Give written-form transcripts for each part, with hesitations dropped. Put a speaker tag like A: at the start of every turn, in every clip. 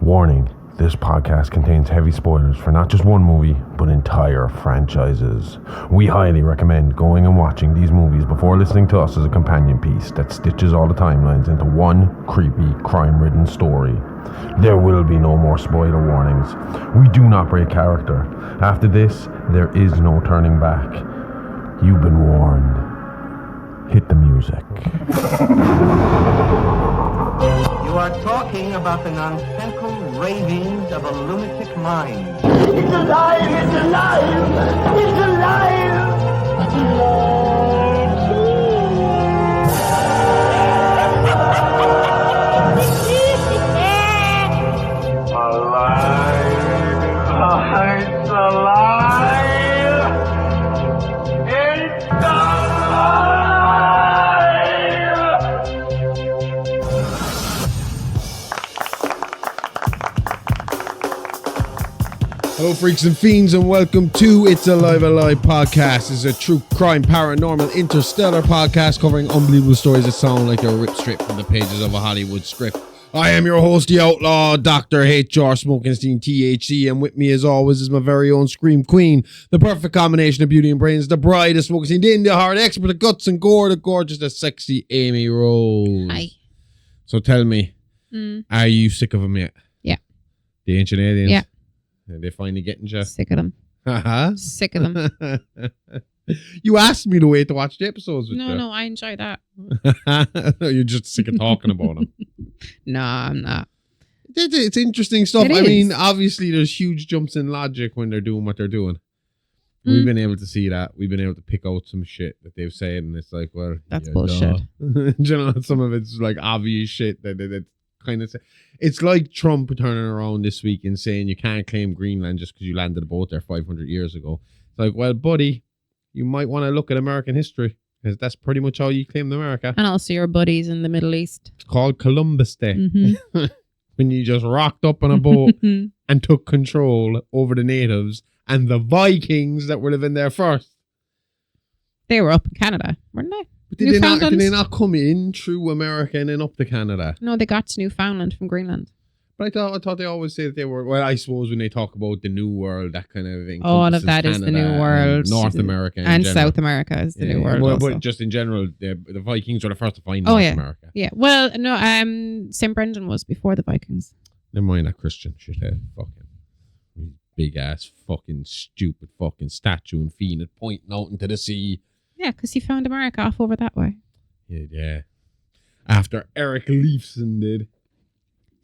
A: Warning, this podcast contains heavy spoilers for not just one movie, but entire franchises. We highly recommend going and watching these movies before listening to us as a companion piece that stitches all the timelines into one creepy, crime-ridden story. There will be no more spoiler warnings. We do not break character. After this, there is no turning back. You've been warned. Hit the music.
B: You are talking about the nonsensical ravings of a lunatic mind.
C: It's alive! It's alive! It's alive! It's alive! It's alive! It's alive!
D: Hello, freaks and fiends, and welcome to It's Alive podcast. This is a true crime, paranormal, interstellar podcast covering unbelievable stories that sound like they're ripped straight from the pages of a Hollywood script. I am your host, the outlaw, Dr. H.R. Smokenstein, THC, and with me, as always, is my very own Scream Queen, the perfect combination of beauty and brains, the bride of Smokenstein, the indie heart expert of guts and gore, the gorgeous, the sexy Amy Rose.
E: Hi.
D: So tell me, are you sick of them yet?
E: Yeah.
D: The Ancient Aliens?
E: Yeah.
D: Are they finally getting you?
E: Sick of them.
D: Uh-huh.
E: Sick of them.
D: You asked me to wait to watch the episodes with you.
E: No, I enjoy that.
D: You're just sick of talking about them.
E: No, I'm not.
D: It's interesting stuff.
E: It
D: I
E: is.
D: mean, obviously there's huge jumps in logic when they're doing what they're doing. We've been able to see that. We've been able to pick out some shit that they've said, and it's like, well,
E: That's
D: yeah,
E: bullshit.
D: duh. You know, some of it's like obvious shit that kind of. It's like Trump turning around this week and saying you can't claim Greenland just because you landed a boat there 500 years ago. It's like, well, buddy, you might want to look at American history, because that's pretty much how you claimed America.
E: And also your buddies in the Middle East.
D: It's called Columbus Day.
E: Mm-hmm.
D: When you just rocked up on a boat and took control over the natives and the Vikings that were living there first.
E: They were up in Canada, weren't they?
D: But did they
E: Newfoundland?
D: not come in through America and then up to Canada?
E: No, they got to Newfoundland from Greenland.
D: But I thought they always say that they were, well, I suppose when they talk about the New World, that kind of thing.
E: All of that is the New World.
D: North America.
E: And South America is the New World
D: Well,
E: also.
D: but just in general, the Vikings were the first to find
E: Oh,
D: North
E: yeah.
D: America.
E: Yeah, well, no, St. Brendan was before the Vikings.
D: Never mind that Christian shithead. Fucking big ass fucking stupid fucking statue and fiend pointing out into the sea.
E: Yeah, because he found America off over that way.
D: Yeah. After Eric Leifson did.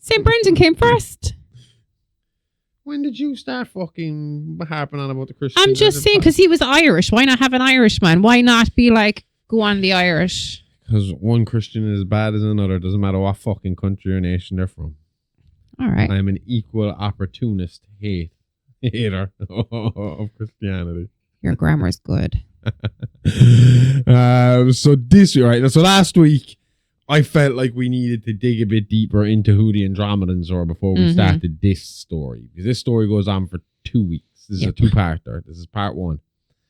E: St. Brendan came first.
D: When did you start fucking harping on about the Christians?
E: I'm just saying, because he was Irish. Why not have an Irishman? Why not be like, go on the Irish?
D: Because one Christian is as bad as another. Doesn't matter what fucking country or nation they're from.
E: All right.
D: I'm an equal opportunist hater of Christianity.
E: Your grammar's good.
D: So this week, right? So last week, I felt like we needed to dig a bit deeper into who the Andromedans are before we started this story. Because this story goes on for 2 weeks. This is a two-parter. This is part one.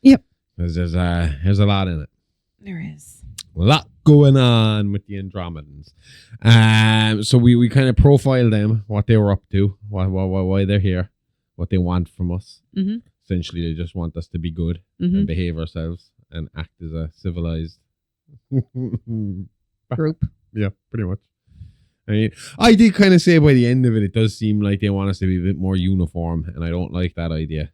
E: Yep.
D: Because there's a lot in it.
E: There is.
D: A lot going on with the Andromedans. So we kind of profiled them, what they were up to, why they're here, what they want from us.
E: Mm-hmm.
D: Essentially, they just want us to be good and behave ourselves and act as a civilized
E: Group.
D: Yeah, pretty much. I mean, I did kind of say by the end of it, it does seem like they want us to be a bit more uniform, and I don't like that idea.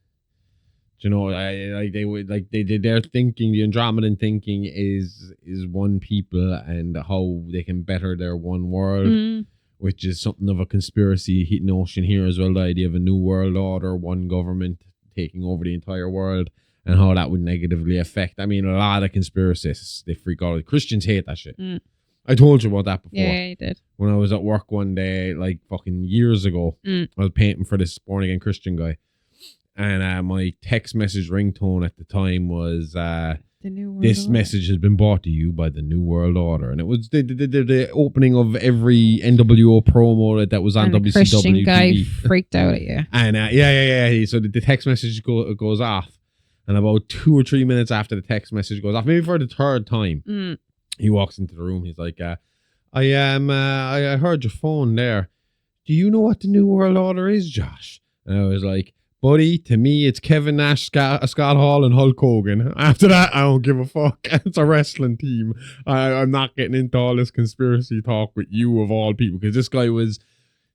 D: Do you know, their thinking, the Andromedan thinking is one people and how they can better their one world, which is something of a conspiracy notion here as well. The idea of a new world order, one government taking over the entire world, and how that would negatively affect. I mean, a lot of conspiracists, they freak out. Christians hate that shit. I told you about that before.
E: Yeah, you did.
D: When I was at work one day, like fucking years ago, I was painting for this born again Christian guy. And my text message ringtone at the time was,
E: The New World
D: this
E: Order.
D: message has been brought to you by the New World Order. And it was the opening of every NWO promo that was on
E: And the Christian
D: WCW
E: guy
D: TV.
E: freaked out at you.
D: And yeah. So the text message goes off. And about 2 or 3 minutes after the text message goes off, maybe for the third time, he walks into the room. He's like, I heard your phone there. do you know what the New World Order is, Josh? And I was like, buddy, to me, it's Kevin Nash, Scott Hall, and Hulk Hogan. After that, I don't give a fuck. It's a wrestling team. I'm not getting into all this conspiracy talk with you of all people, because this guy was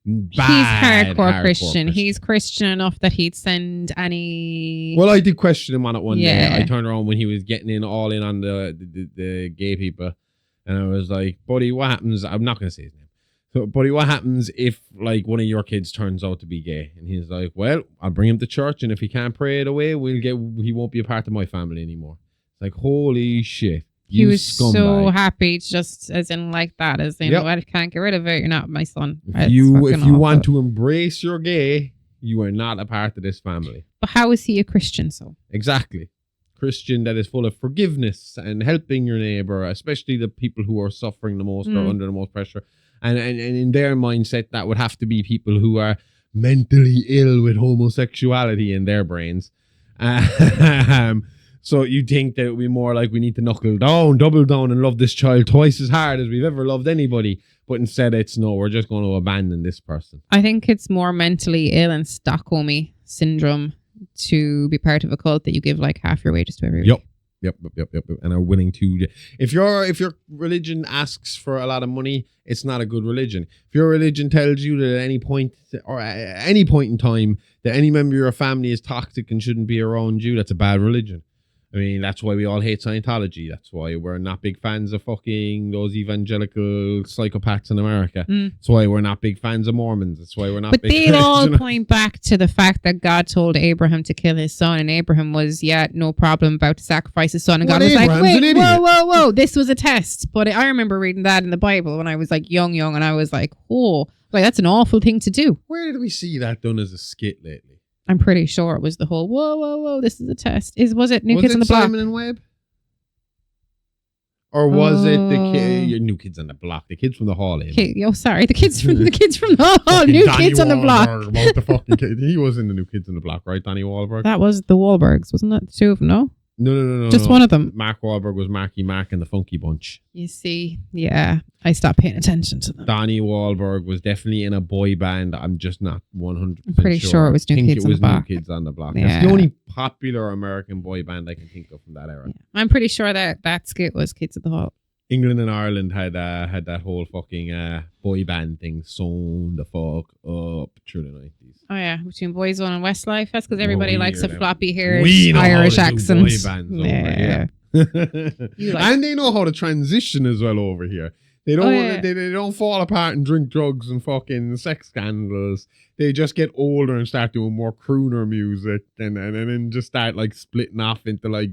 D: bad.
E: He's hardcore Christian. He's Christian enough that he'd send any...
D: Well, I did question him on it one day.
E: Yeah.
D: I turned around when he was getting all in on the gay people. And I was like, buddy, what happens? I'm not going to say his name. So, buddy, what happens if, like, one of your kids turns out to be gay? And he's like, well, I'll bring him to church, and if he can't pray it away, he won't be a part of my family anymore. It's like, holy shit.
E: He was
D: scumbag.
E: so happy, just as in like that, as in,
D: Yep.
E: I can't get rid of it. You're not my son.
D: If you want to embrace your gay, you are not a part of this family.
E: But how is he a Christian, so?
D: Exactly. Christian that is full of forgiveness and helping your neighbor, especially the people who are suffering the most or under the most pressure. And in their mindset, that would have to be people who are mentally ill with homosexuality in their brains. So you think that it would be more like we need to double down and love this child twice as hard as we've ever loved anybody. But instead it's no, we're just going to abandon this person.
E: I think it's more mentally ill and Stockholm syndrome to be part of a cult that you give like half your wages to every week.
D: Yep. And are willing to. If your religion asks for a lot of money, it's not a good religion. If your religion tells you that at any point in time that any member of your family is toxic and shouldn't be around you, that's a bad religion. I mean, that's why we all hate Scientology. That's why we're not big fans of fucking those evangelical psychopaths in America. That's why we're not big fans of Mormons. That's why we're not.
E: But
D: big
E: they'll all
D: fans.
E: point back to the fact that God told Abraham to kill his son, and Abraham was, no problem, about to sacrifice his son. And God was
D: Abraham's
E: like,
D: an
E: wait,
D: idiot.
E: whoa, this was a test. But I remember reading that in the Bible when I was like young, and I was like, that's an awful thing to do.
D: Where did we see that done as a skit lately?
E: I'm pretty sure it was the whole whoa, this is a test. Was it New Kids on the Block?
D: Simon and Webb? Or was it the New Kids on the Block? The kids from the hall.
E: Sorry, the kids from the hall. New Kids on the Block.
D: About the fucking kid. He was in the New Kids on the Block, right? Donnie Wahlberg.
E: That was the Wahlbergs, wasn't it? Two of them, no?
D: No.
E: Just one of them.
D: Mark Wahlberg was Marky Mark and the Funky Bunch.
E: You see, yeah, I stopped paying attention to them.
D: Donnie Wahlberg was definitely in a boy band. I'm just not 100%
E: I'm pretty sure it was New Kids on the Block.
D: New Kids on the Block.
E: Yeah.
D: That's the only popular American boy band I can think of from that era.
E: Yeah. I'm pretty sure that skit was Kids at the Hall.
D: England and Ireland had that whole fucking boy band thing sewn the fuck up through the 90s.
E: Oh yeah, between Boyzone and Westlife. That's because everybody likes a
D: them.
E: floppy haired
D: We know
E: Irish
D: how to do
E: accent.
D: boy bands over here. And they know how to transition as well over here. They don't they don't fall apart and drink drugs and fucking sex scandals. They just get older and start doing more crooner music and then just start like splitting off into like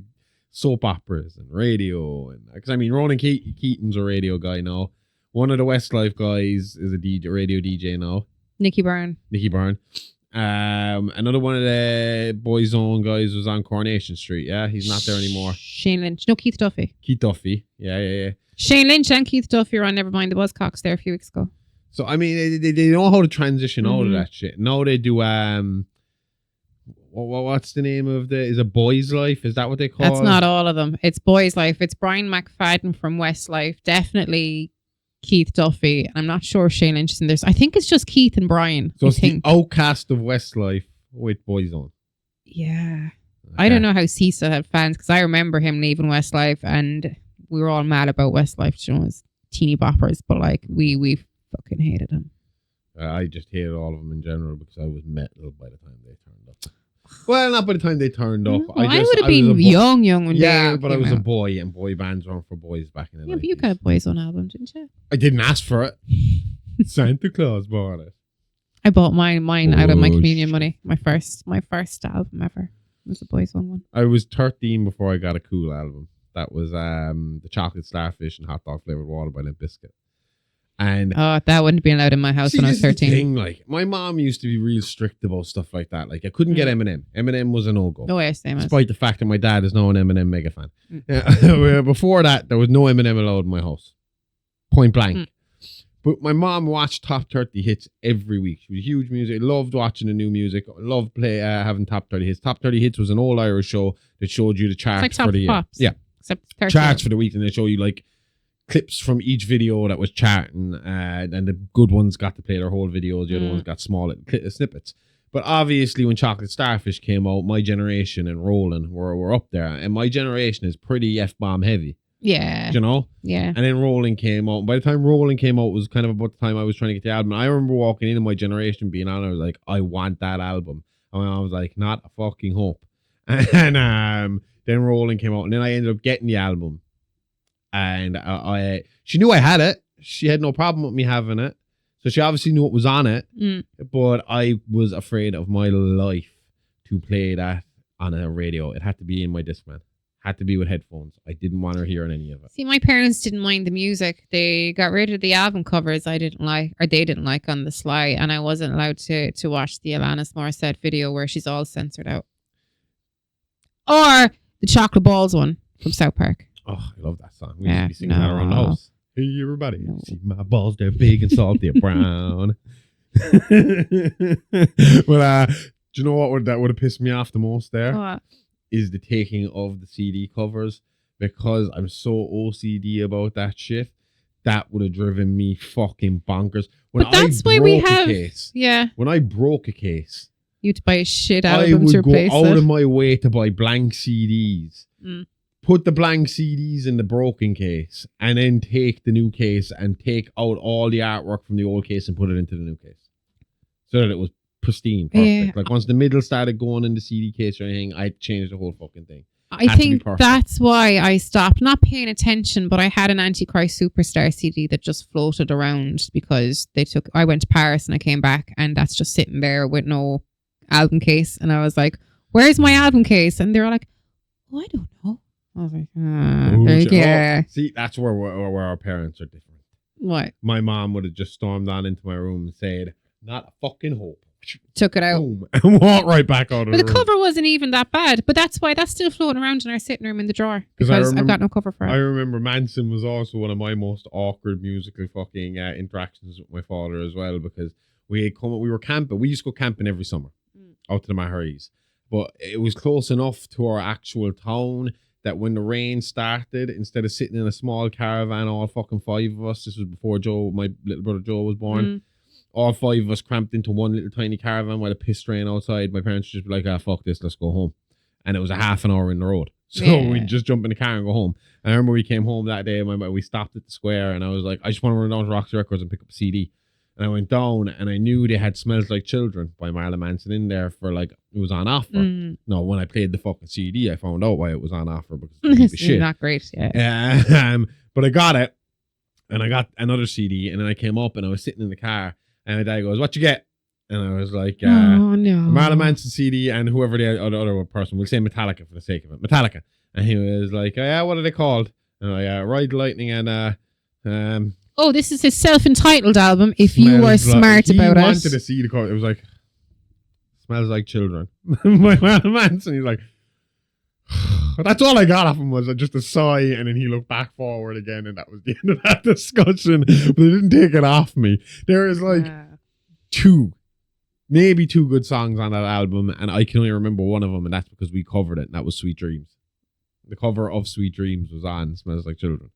D: soap operas and radio. And because I mean, Ronan Keaton's a radio guy now. One of the Westlife guys is a radio DJ now.
E: Nicky Byrne.
D: Another one of the Boyzone guys was on Coronation Street. Yeah, he's not there anymore.
E: Shane Lynch. No, Keith Duffy.
D: Keith Duffy. Yeah.
E: Shane Lynch and Keith Duffy were on Nevermind the Buzzcocks there a few weeks ago.
D: So I mean, they know how to transition out of that shit. Now they do what's the name of is it Boys Life? Is that what they call it?
E: That's not all of them. It's Boys Life. It's Brian McFadden from Westlife. Definitely Keith Duffy. And I'm not sure Shane Lynch is in this. I think it's just Keith and Brian.
D: So it's the outcast of Westlife with Boyzone.
E: Yeah.
D: Okay.
E: I don't know how Cisa had fans because I remember him leaving Westlife and we were all mad about Westlife. You know, as teeny boppers, but like we fucking hated him.
D: I just hated all of them in general because I was metal by the time they turned up. Well, not by the time they turned up.
E: I would have been young when
D: yeah,
E: they
D: but I was
E: out.
D: a boy, and boy bands weren't for boys back in the 90s.
E: Yeah, but you got a Boyzone album, didn't you?
D: I didn't ask for it. Santa Claus bought it.
E: I bought mine out of my communion
D: shit.
E: money. My first album ever was a Boyzone one.
D: I was 13 before I got a cool album. That was the Chocolate Starfish and Hot Dog Flavored Water by Limp Bizkit. And
E: that wouldn't be allowed in my house when I was 13.
D: Thing, like my mom used to be real strict about stuff like that. Like I couldn't get Eminem. Eminem was a no-go.
E: Oh, yeah, same as.
D: Despite the fact that my dad is now an Eminem mega fan. Yeah, before that, there was no Eminem allowed in my house. Point blank. But my mom watched Top 30 Hits every week. She was a huge music. Loved watching the new music. Loved having Top 30 Hits. Top 30 Hits was an old Irish show that showed you the charts
E: it's like
D: for the year.
E: Pops,
D: yeah.
E: Except 30
D: charts for the week, and they show you like clips from each video that was charting, and the good ones got to play their whole videos, the other ones got small little snippets. But obviously when Chocolate Starfish came out, my generation and Roland were up there, and my generation is pretty F-bomb heavy.
E: Yeah.
D: You know?
E: Yeah.
D: And then Rolling came out. By the time Rolling came out, it was kind of about the time I was trying to get the album. I remember walking into my generation being on, I was like, I want that album. And I was like, not a fucking hope. And then Rolling came out, and then I ended up getting the album. And she knew I had it. She had no problem with me having it. So she obviously knew what was on it. But I was afraid of my life to play that on a radio. It had to be in my Discman. Had to be with headphones. I didn't want her hearing any of it.
E: See, my parents didn't mind the music. They got rid of the album covers I didn't like, or they didn't like on the sly, and I wasn't allowed to watch the Alanis Morissette video where she's all censored out. Or the Chocolate Balls one from South Park.
D: Oh, I love that song. We used to be singing that around the house. Hey, everybody. See my balls, they're big and salty and brown. But do you know what that would have pissed me off the most there?
E: What?
D: Is the taking of the CD covers, because I'm so OCD about that shit. That would have driven me fucking bonkers.
E: But that's why we have...
D: When I broke a case...
E: You'd buy a shit album to replace it.
D: I would go out of my way to buy blank CDs. Put the blank CDs in the broken case, and then take the new case and take out all the artwork from the old case and put it into the new case. So that it was pristine, perfect.
E: Yeah.
D: Like once the middle started going in the CD case or anything, I changed the whole fucking thing.
E: I think that's why I stopped not paying attention, but I had an Antichrist Superstar CD that just floated around because I went to Paris and I came back, and that's just sitting there with no album case. And I was like, where's my album case? And they were like, oh, I don't know. I was like, yeah.
D: See, that's where our parents are different.
E: What?
D: My mom would have just stormed on into my room and said, not a fucking hope.
E: Took it out.
D: Boom, and walked right back out of
E: But
D: the
E: the
D: room.
E: cover wasn't even that bad. But that's why that's still floating around in our sitting room in the drawer. Because I've got no cover for it.
D: I remember Manson was also one of my most awkward musical fucking interactions with my father as well, because we were camping. We used to go camping every summer out to the Maharis. But it was close enough to our actual town that when the rain started, instead of sitting in a small caravan, all fucking five of us, this was before my little brother Joe was born, all five of us cramped into one little tiny caravan while it pissed rain outside. My parents would just be like, fuck this, let's go home. And it was a half an hour in the road. So we'd just jump in the car and go home. And I remember we came home that day, we stopped at the square, and I was like, I just want to run down to Roxy Records and pick up a CD. And I went down, and I knew they had Smells Like Children by Marilyn Manson in there for like, it was on offer. No, when I played the fucking CD, I found out why it was on offer, because it's shit.
E: Not great, yeah.
D: But I got it, and I got another CD, and then I came up, and I was sitting in the car, and my dad goes, what you get? And I was like,
E: oh no,
D: Marilyn Manson CD, and whoever the other person, we'll say Metallica for the sake of it, Metallica. And he was like, yeah, what are they called? And I Ride the Lightning and
E: oh, this is his self-entitled album. If you were smart about it.
D: He wanted to see the cover. It was like, Smells Like Children. My Manson. He's like, that's all I got off him was just a sigh, and then he looked back forward again, and that was the end of that discussion. But they didn't take it off me. There is like maybe two good songs on that album, and I can only remember one of them, and that's because we covered it, and that was Sweet Dreams. The cover of Sweet Dreams was on Smells Like Children.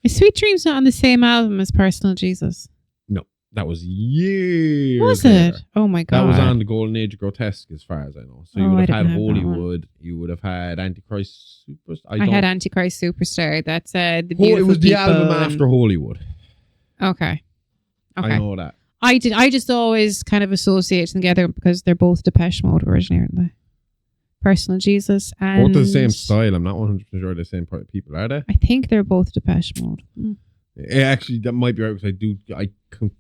E: Is Sweet Dreams not on the same album as Personal Jesus?
D: No, that was years
E: Was
D: later.
E: it? Oh my God.
D: That was on the Golden Age of Grotesque, as far as I know. So you would have had Hollywood, you would have had Antichrist Superstar.
E: I had Antichrist Superstar. That's the Beautiful
D: It was the
E: People
D: album after Hollywood.
E: Okay.
D: I know that.
E: I just always kind of associate them together because they're both Depeche Mode originally, aren't they? Personal Jesus and...
D: Both the same style. I'm not 100% sure they're the same people, are they?
E: I think they're both Depeche Mode.
D: Yeah, actually, that might be right, because I can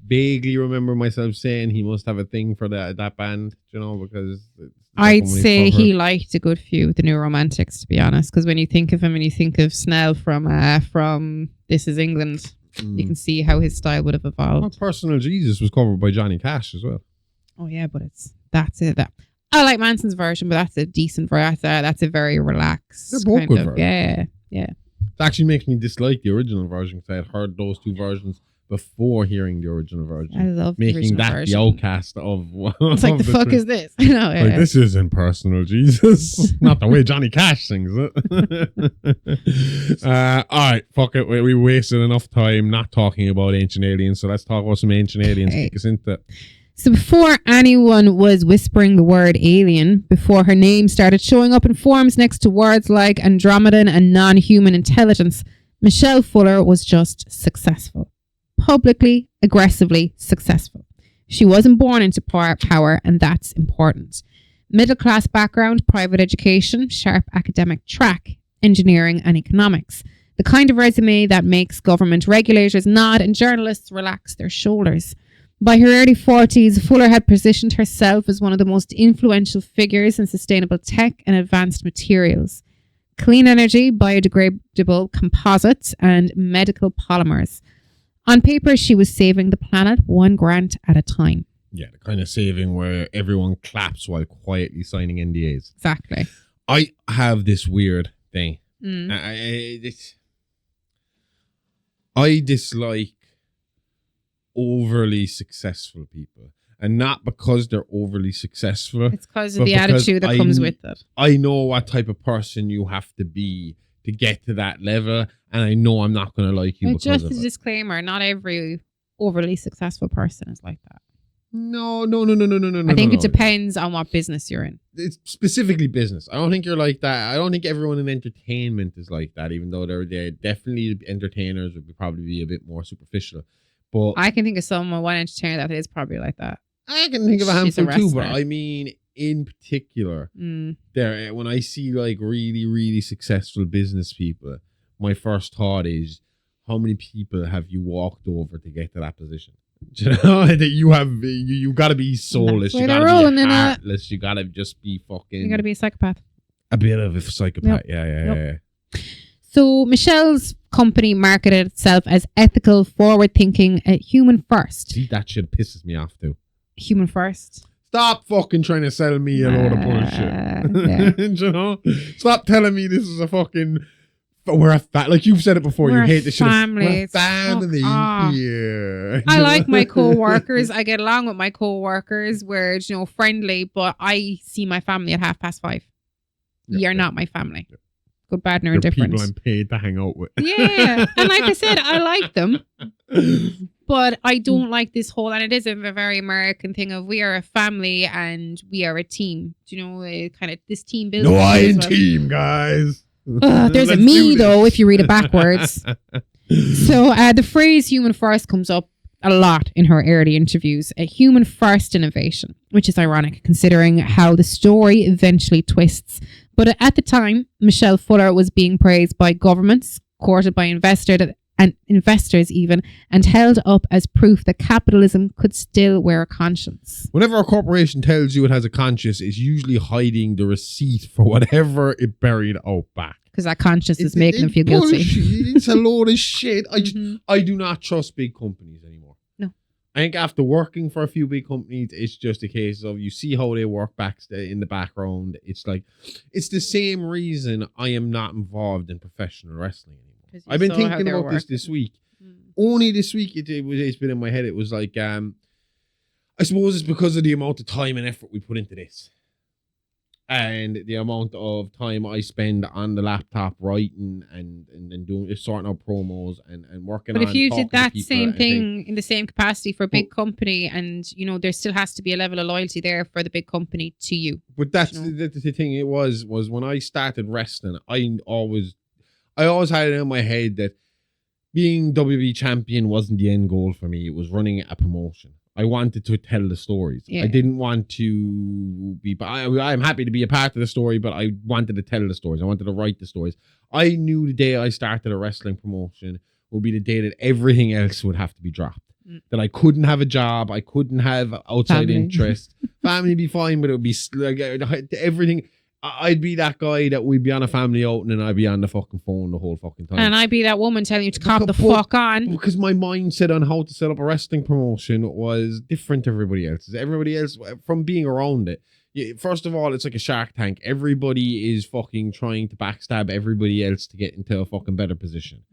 D: vaguely remember myself saying he must have a thing for that band, because...
E: I'd say he liked a good few of the New Romantics, to be honest, because when you think of him and you think of Snell from This Is England, you can see how his style would have evolved.
D: Well, Personal Jesus was covered by Johnny Cash as well.
E: Oh yeah, but that's it. I like Manson's version, but that's a decent version. That's a very relaxed.
D: They're both good versions.
E: Yeah.
D: It actually makes me dislike the original version, because I had heard those two versions before hearing the original version.
E: I love the
D: making
E: original
D: that
E: version.
D: the outcast of.
E: It's like, the fuck is this? I know, yeah.
D: Like, this isn't personal, Jesus. Not the way Johnny Cash sings it. All right, fuck it. We wasted enough time not talking about Ancient Aliens, so let's talk about some Ancient Aliens.
E: Okay.
D: Kick us into it.
E: So before anyone was whispering the word alien, before her name started showing up in forms next to words like Andromedan and non-human intelligence, Michelle Fuller was just successful. Publicly, aggressively successful. She wasn't born into power, and that's important. Middle class background, private education, sharp academic track, engineering and economics. The kind of resume that makes government regulators nod and journalists relax their shoulders. By her early 40s, Fuller had positioned herself as one of the most influential figures in sustainable tech and advanced materials. Clean energy, biodegradable composites, and medical polymers. On paper, she was saving the planet one grant at a time.
D: Yeah, the kind of saving where everyone claps while quietly signing NDAs.
E: Exactly.
D: I have this weird thing. I dislike overly successful people. And not because they're overly successful.
E: It's because of the attitude that comes with it.
D: I know what type of person you have to be to get to that level. And I know I'm not going to like you because
E: just
D: of
E: a
D: it.
E: disclaimer, not every overly successful person is like that.
D: No.
E: I think it depends on what business you're in.
D: It's specifically business. I don't think you're like that. I don't think everyone in entertainment is like that, even though they're definitely entertainers would probably be a bit more superficial. But
E: I can think of one entertainer that is probably like that.
D: I can think of a
E: She's a
D: handful too, but
E: wrestler.
D: I mean, in particular, there when I see like really, really successful business people, my first thought is, how many people have you walked over to get to that position? Do you know that you got to be soulless, you got to be heartless, you got to just be fucking.
E: You got to be a psychopath.
D: A bit of a psychopath,
E: Yep.
D: Yeah.
E: So Michelle's company marketed itself as ethical, forward-thinking, human first.
D: See, that shit pisses me off too.
E: Human first.
D: Stop fucking trying to sell me a load of bullshit.
E: Yeah.
D: You know? Stop telling me this is a fucking. We're a like you've said it before.
E: We're
D: you hate this shit.
E: family.
D: We're a family.
E: Fuck off.
D: Yeah.
E: I like my co-workers. I get along with my co-workers. We're, friendly, but I see my family at 5:30. You're not my family.
D: Yep.
E: Good, bad, and
D: You're
E: indifferent.
D: people I'm paid to hang out with.
E: Yeah. And like I said, I like them. But I don't like this whole, and it is a very American thing of we are a family and we are a team. Do you know, kind of this team building?
D: No, I
E: as
D: ain't
E: well.
D: team, guys.
E: There's a
D: Let's
E: me,
D: do this.
E: though, if you read it backwards. So the phrase human first comes up a lot in her early interviews. A human first innovation, which is ironic considering how the story eventually twists. But at the time, Michelle Fuller was being praised by governments, courted by investors even, and held up as proof that capitalism could still wear a conscience.
D: Whenever a corporation tells you it has a conscience, it's usually hiding the receipt for whatever it buried out back.
E: Because that conscience is making them feel guilty.
D: It's a load of shit. I do not trust big companies anymore.
E: No.
D: I think after working for a few big companies, it's just a case of you see how they work back in the background. It's like, it's the same reason I am not involved in professional wrestling anymore. I've been thinking about this week. Only this week it's been in my head. It was like, I suppose it's because of the amount of time and effort we put into this. And the amount of time I spend on the laptop writing and doing sorting out promos and working on.
E: But if you did that same
D: and
E: thing in the same capacity for a big company, and there still has to be a level of loyalty there for the big company to you.
D: But that's the thing. It was when I started wrestling, I always had it in my head that being WWE champion wasn't the end goal for me. It was running a promotion. I wanted to tell the stories.
E: Yeah.
D: I didn't want to be. I'm happy to be a part of the story, but I wanted to tell the stories. I wanted to write the stories. I knew the day I started a wrestling promotion would be the day that everything else would have to be dropped. That I couldn't have a job. I couldn't have outside interest. Family would be fine, but it would be like everything. I'd be that guy that we'd be on a family outing and I'd be on the fucking phone the whole fucking time.
E: And I'd be that woman telling you to cop the fuck on.
D: Because my mindset on how to set up a wrestling promotion was different to everybody else's. Everybody else, from being around it, First of all, it's like a Shark Tank. Everybody is fucking trying to backstab everybody else to get into a fucking better position.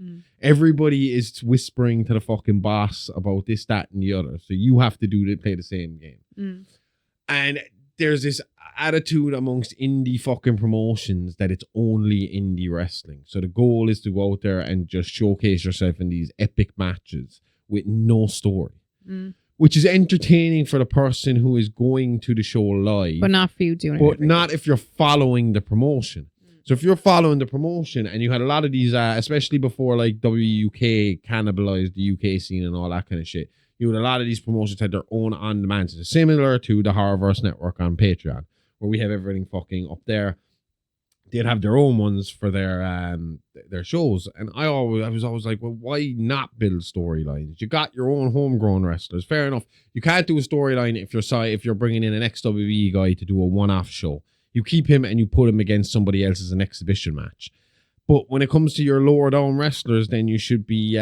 D: Everybody is whispering to the fucking boss about this, that, and the other. So you have to play the same game. And there's this attitude amongst indie fucking promotions that it's only indie wrestling. So the goal is to go out there and just showcase yourself in these epic matches with no story. Which is entertaining for the person who is going to the show live.
E: But not for you doing it.
D: But not if you're following the promotion. So if you're following the promotion and you had a lot of these, especially before like WUK cannibalized the UK scene and all that kind of shit, you had a lot of these promotions had their own on-demand. So similar to the Horrorverse Network on Patreon, where we have everything fucking up there. They'd have their own ones for their shows. And I was always like, well, why not build storylines? You got your own homegrown wrestlers. Fair enough. You can't do a storyline if you're bringing in an XWE guy to do a one-off show. You keep him and you put him against somebody else as an exhibition match. But when it comes to your lower down wrestlers, then you should be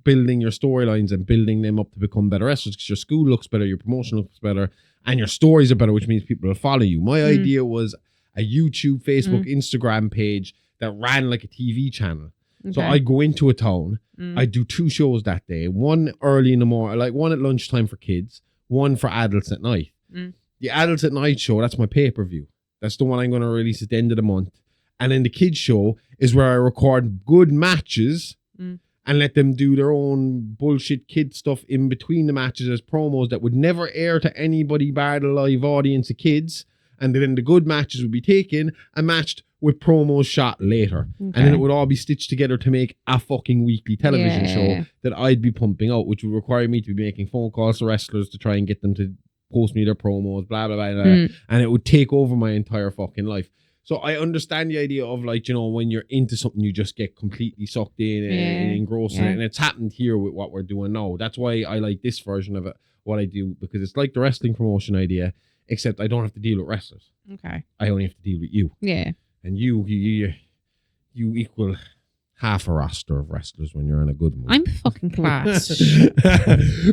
D: building your storylines and building them up to become better wrestlers, because your school looks better, your promotion looks better, and your stories are better, which means people will follow you. My idea was a YouTube, Facebook, Instagram page that ran like a TV channel. So I go into a town, I do 2 shows that day, one early in the morning, like one at lunchtime for kids, one for adults at night. The adults at night show, that's my pay-per-view. That's the one I'm going to release at the end of the month. And then the kids show is where I record good matches and let them do their own bullshit kid stuff in between the matches as promos that would never air to anybody bar the live audience of kids. And then the good matches would be taken and matched with promos shot later. And then it would all be stitched together to make a fucking weekly television show that I'd be pumping out, which would require me to be making phone calls to wrestlers to try and get them to post me their promos, blah, blah, blah, blah. And it would take over my entire fucking life. So I understand the idea of, like, you know, when you're into something, you just get completely sucked in and engrossed in it. And it's happened here with what we're doing now. That's why I like this version of it, what I do, because it's like the wrestling promotion idea, except I don't have to deal with wrestlers. Okay. I only have to deal with you. Yeah. And you equal half a roster of wrestlers when you're in a good mood.
E: I'm fucking class.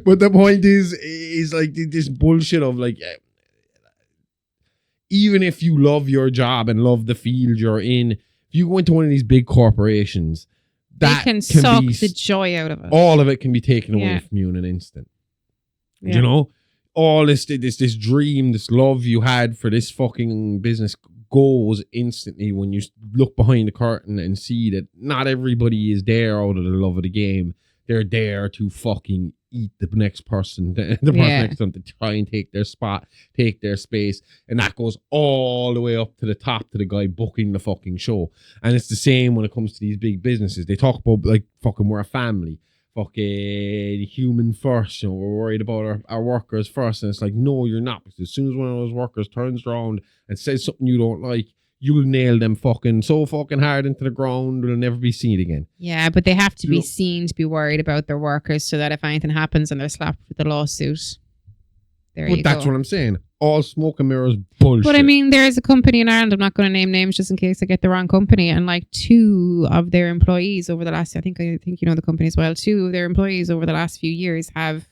D: But the point is like this bullshit of like, even if you love your job and love the field you're in, if you go into one of these big corporations, that
E: can suck the joy out of it.
D: All of it can be taken away from you in an instant. Yeah. You know? All this dream, this love you had for this fucking business goes instantly when you look behind the curtain and see that not everybody is there out of the love of the game. They're there to fucking eat the next person, the person next to them, to try and take their spot, take their space. And that goes all the way up to the top, to the guy booking the fucking show. And it's the same when it comes to these big businesses. They talk about, like, fucking we're a family. Fucking human first, you know, we're worried about our workers first. And it's like, no, you're not. Because as soon as one of those workers turns around and says something you don't like, you'll nail them fucking so fucking hard into the ground, they'll never be seen again.
E: Yeah, but they have to be seen to be worried about their workers, so that if anything happens and they're slapped with a lawsuit,
D: that's what I'm saying. All smoke and mirrors bullshit.
E: But I mean, there is a company in Ireland, I'm not going to name names just in case I get the wrong company, and like 2 of their employees over the last, I think you know the company as well, 2 of their employees over the last few years have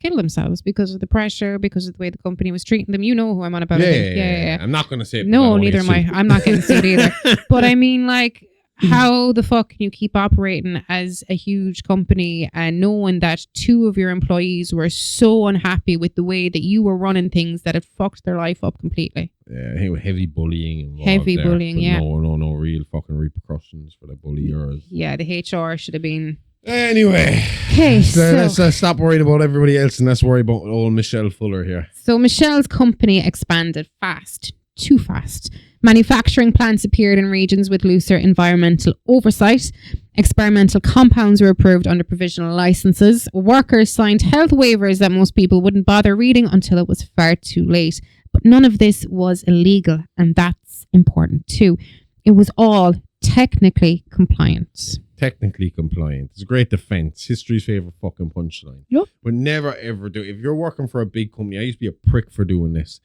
E: killed themselves because of the pressure, because of the way the company was treating them. You know who I'm on about. Yeah.
D: I'm not going to say it.
E: No, neither am I. I'm not getting sued either. But I mean, like, how the fuck can you keep operating as a huge company and knowing that 2 of your employees were so unhappy with the way that you were running things that it fucked their life up completely?
D: Yeah, heavy bullying involved. No real fucking repercussions for the bulliers.
E: Yeah, the HR should have been.
D: Anyway,
E: okay,
D: let's stop worrying about everybody else and let's worry about old Michelle Fuller here.
E: So Michelle's company expanded fast, too fast. Manufacturing plants appeared in regions with looser environmental oversight. Experimental compounds were approved under provisional licenses. Workers signed health waivers that most people wouldn't bother reading until it was far too late. But none of this was illegal, and that's important too. It was all technically compliant.
D: Technically compliant. It's a great defense. History's favorite fucking punchline.
E: Yep.
D: But never ever do. If you're working for a big company, I used to be a prick for doing this.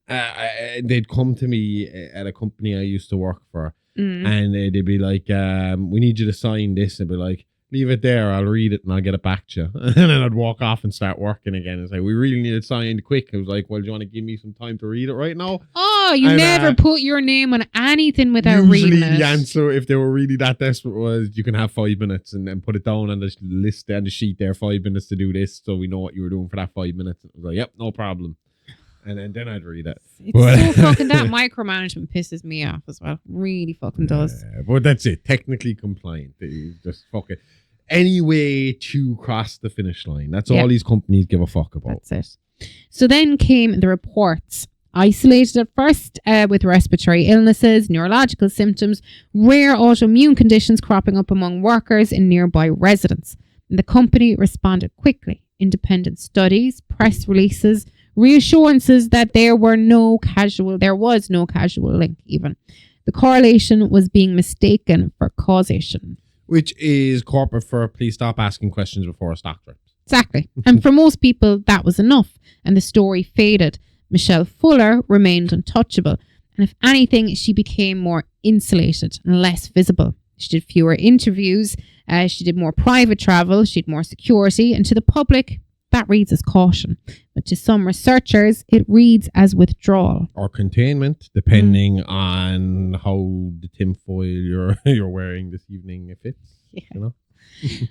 D: They'd come to me at a company I used to work for, and they'd be like, "We need you to sign this." I'd be like, leave it there. I'll read it and I'll get it back to you. And then I'd walk off and start working again and say, we really need it signed quick. I was like, well, do you want to give me some time to read it right now?
E: Oh, you
D: And,
E: never put your name on anything without
D: Usually
E: reading it.
D: the answer, if they were really that desperate, was you can have 5 minutes and then put it down on the list and the sheet there, 5 minutes to do this, so we know what you were doing for that 5 minutes. I was like, yep, no problem. And then I'd read it.
E: It's so fucking, that micromanagement pisses me off as well. Really fucking does.
D: But that's it. Technically compliant. They just fuck it. Any way to cross the finish line. That's all these companies give a fuck about.
E: That's it. So then came the reports. Isolated at first with respiratory illnesses, neurological symptoms, rare autoimmune conditions cropping up among workers in nearby residents. And the company responded quickly. Independent studies, press releases, reassurances that there was no casual link even. The correlation was being mistaken for causation.
D: Which is corporate for please stop asking questions before a stock drop.
E: Exactly. And for most people, that was enough. And the story faded. Michelle Fuller remained untouchable. And if anything, she became more insulated and less visible. She did fewer interviews. She did more private travel. She had more security. And to the public, that reads as caution. But to some researchers, it reads as withdrawal.
D: Or containment, depending on how the tinfoil you're wearing this evening fits.
E: Yeah.
D: You know?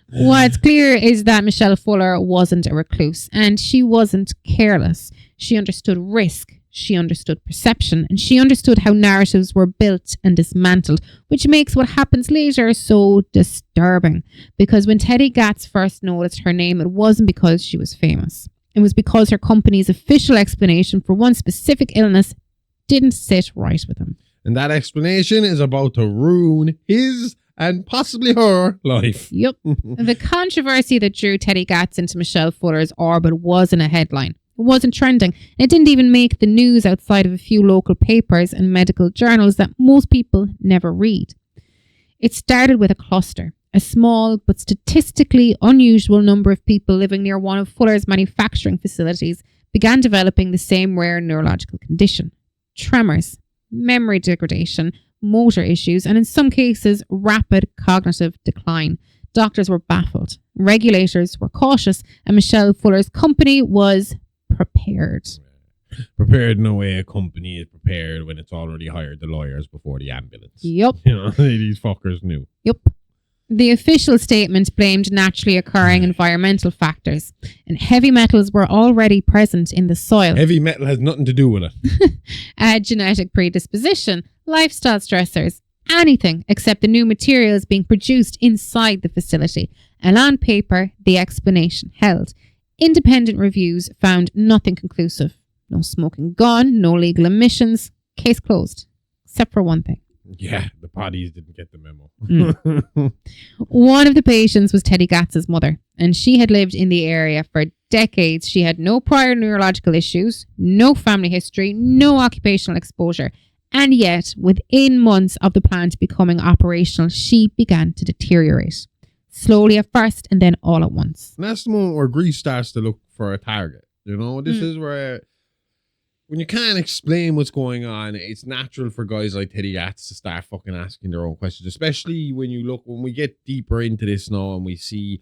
E: What's clear is that Michelle Fuller wasn't a recluse and she wasn't careless. She understood risk, she understood perception, and she understood how narratives were built and dismantled, which makes what happens later so disturbing. Because when Teddy Gatz first noticed her name, it wasn't because she was famous. It was because her company's official explanation for one specific illness didn't sit right with him.
D: And that explanation is about to ruin his and possibly her life.
E: Yep. The controversy that drew Teddy Gatz into Michelle Fuller's orbit wasn't a headline. It wasn't trending. It didn't even make the news outside of a few local papers and medical journals that most people never read. It started with a cluster. A small but statistically unusual number of people living near one of Fuller's manufacturing facilities began developing the same rare neurological condition. Tremors, memory degradation, motor issues, and in some cases, rapid cognitive decline. Doctors were baffled. Regulators were cautious, and Michelle Fuller's company was prepared.
D: Prepared in a way a company is prepared when it's already hired the lawyers before the ambulance.
E: Yep.
D: You know, these fuckers knew.
E: Yep. The official statement blamed naturally occurring environmental factors, and heavy metals were already present in the soil.
D: Heavy metal has nothing to do with it.
E: Genetic predisposition, lifestyle stressors, anything except the new materials being produced inside the facility. And on paper, the explanation held. Independent reviews found nothing conclusive. No smoking gun, no legal emissions. Case closed. Except for one thing.
D: Yeah, the bodies didn't get the memo.
E: One of the patients was Teddy Gatz's mother, and she had lived in the area for decades. She had no prior neurological issues, no family history, no occupational exposure. And yet, within months of the plant becoming operational, she began to deteriorate. Slowly at first, and then all at once.
D: And that's the moment where Greece starts to look for a target. You know, this is where when you can't explain what's going on, it's natural for guys like Teddy Gatz to start fucking asking their own questions, especially when we get deeper into this now and we see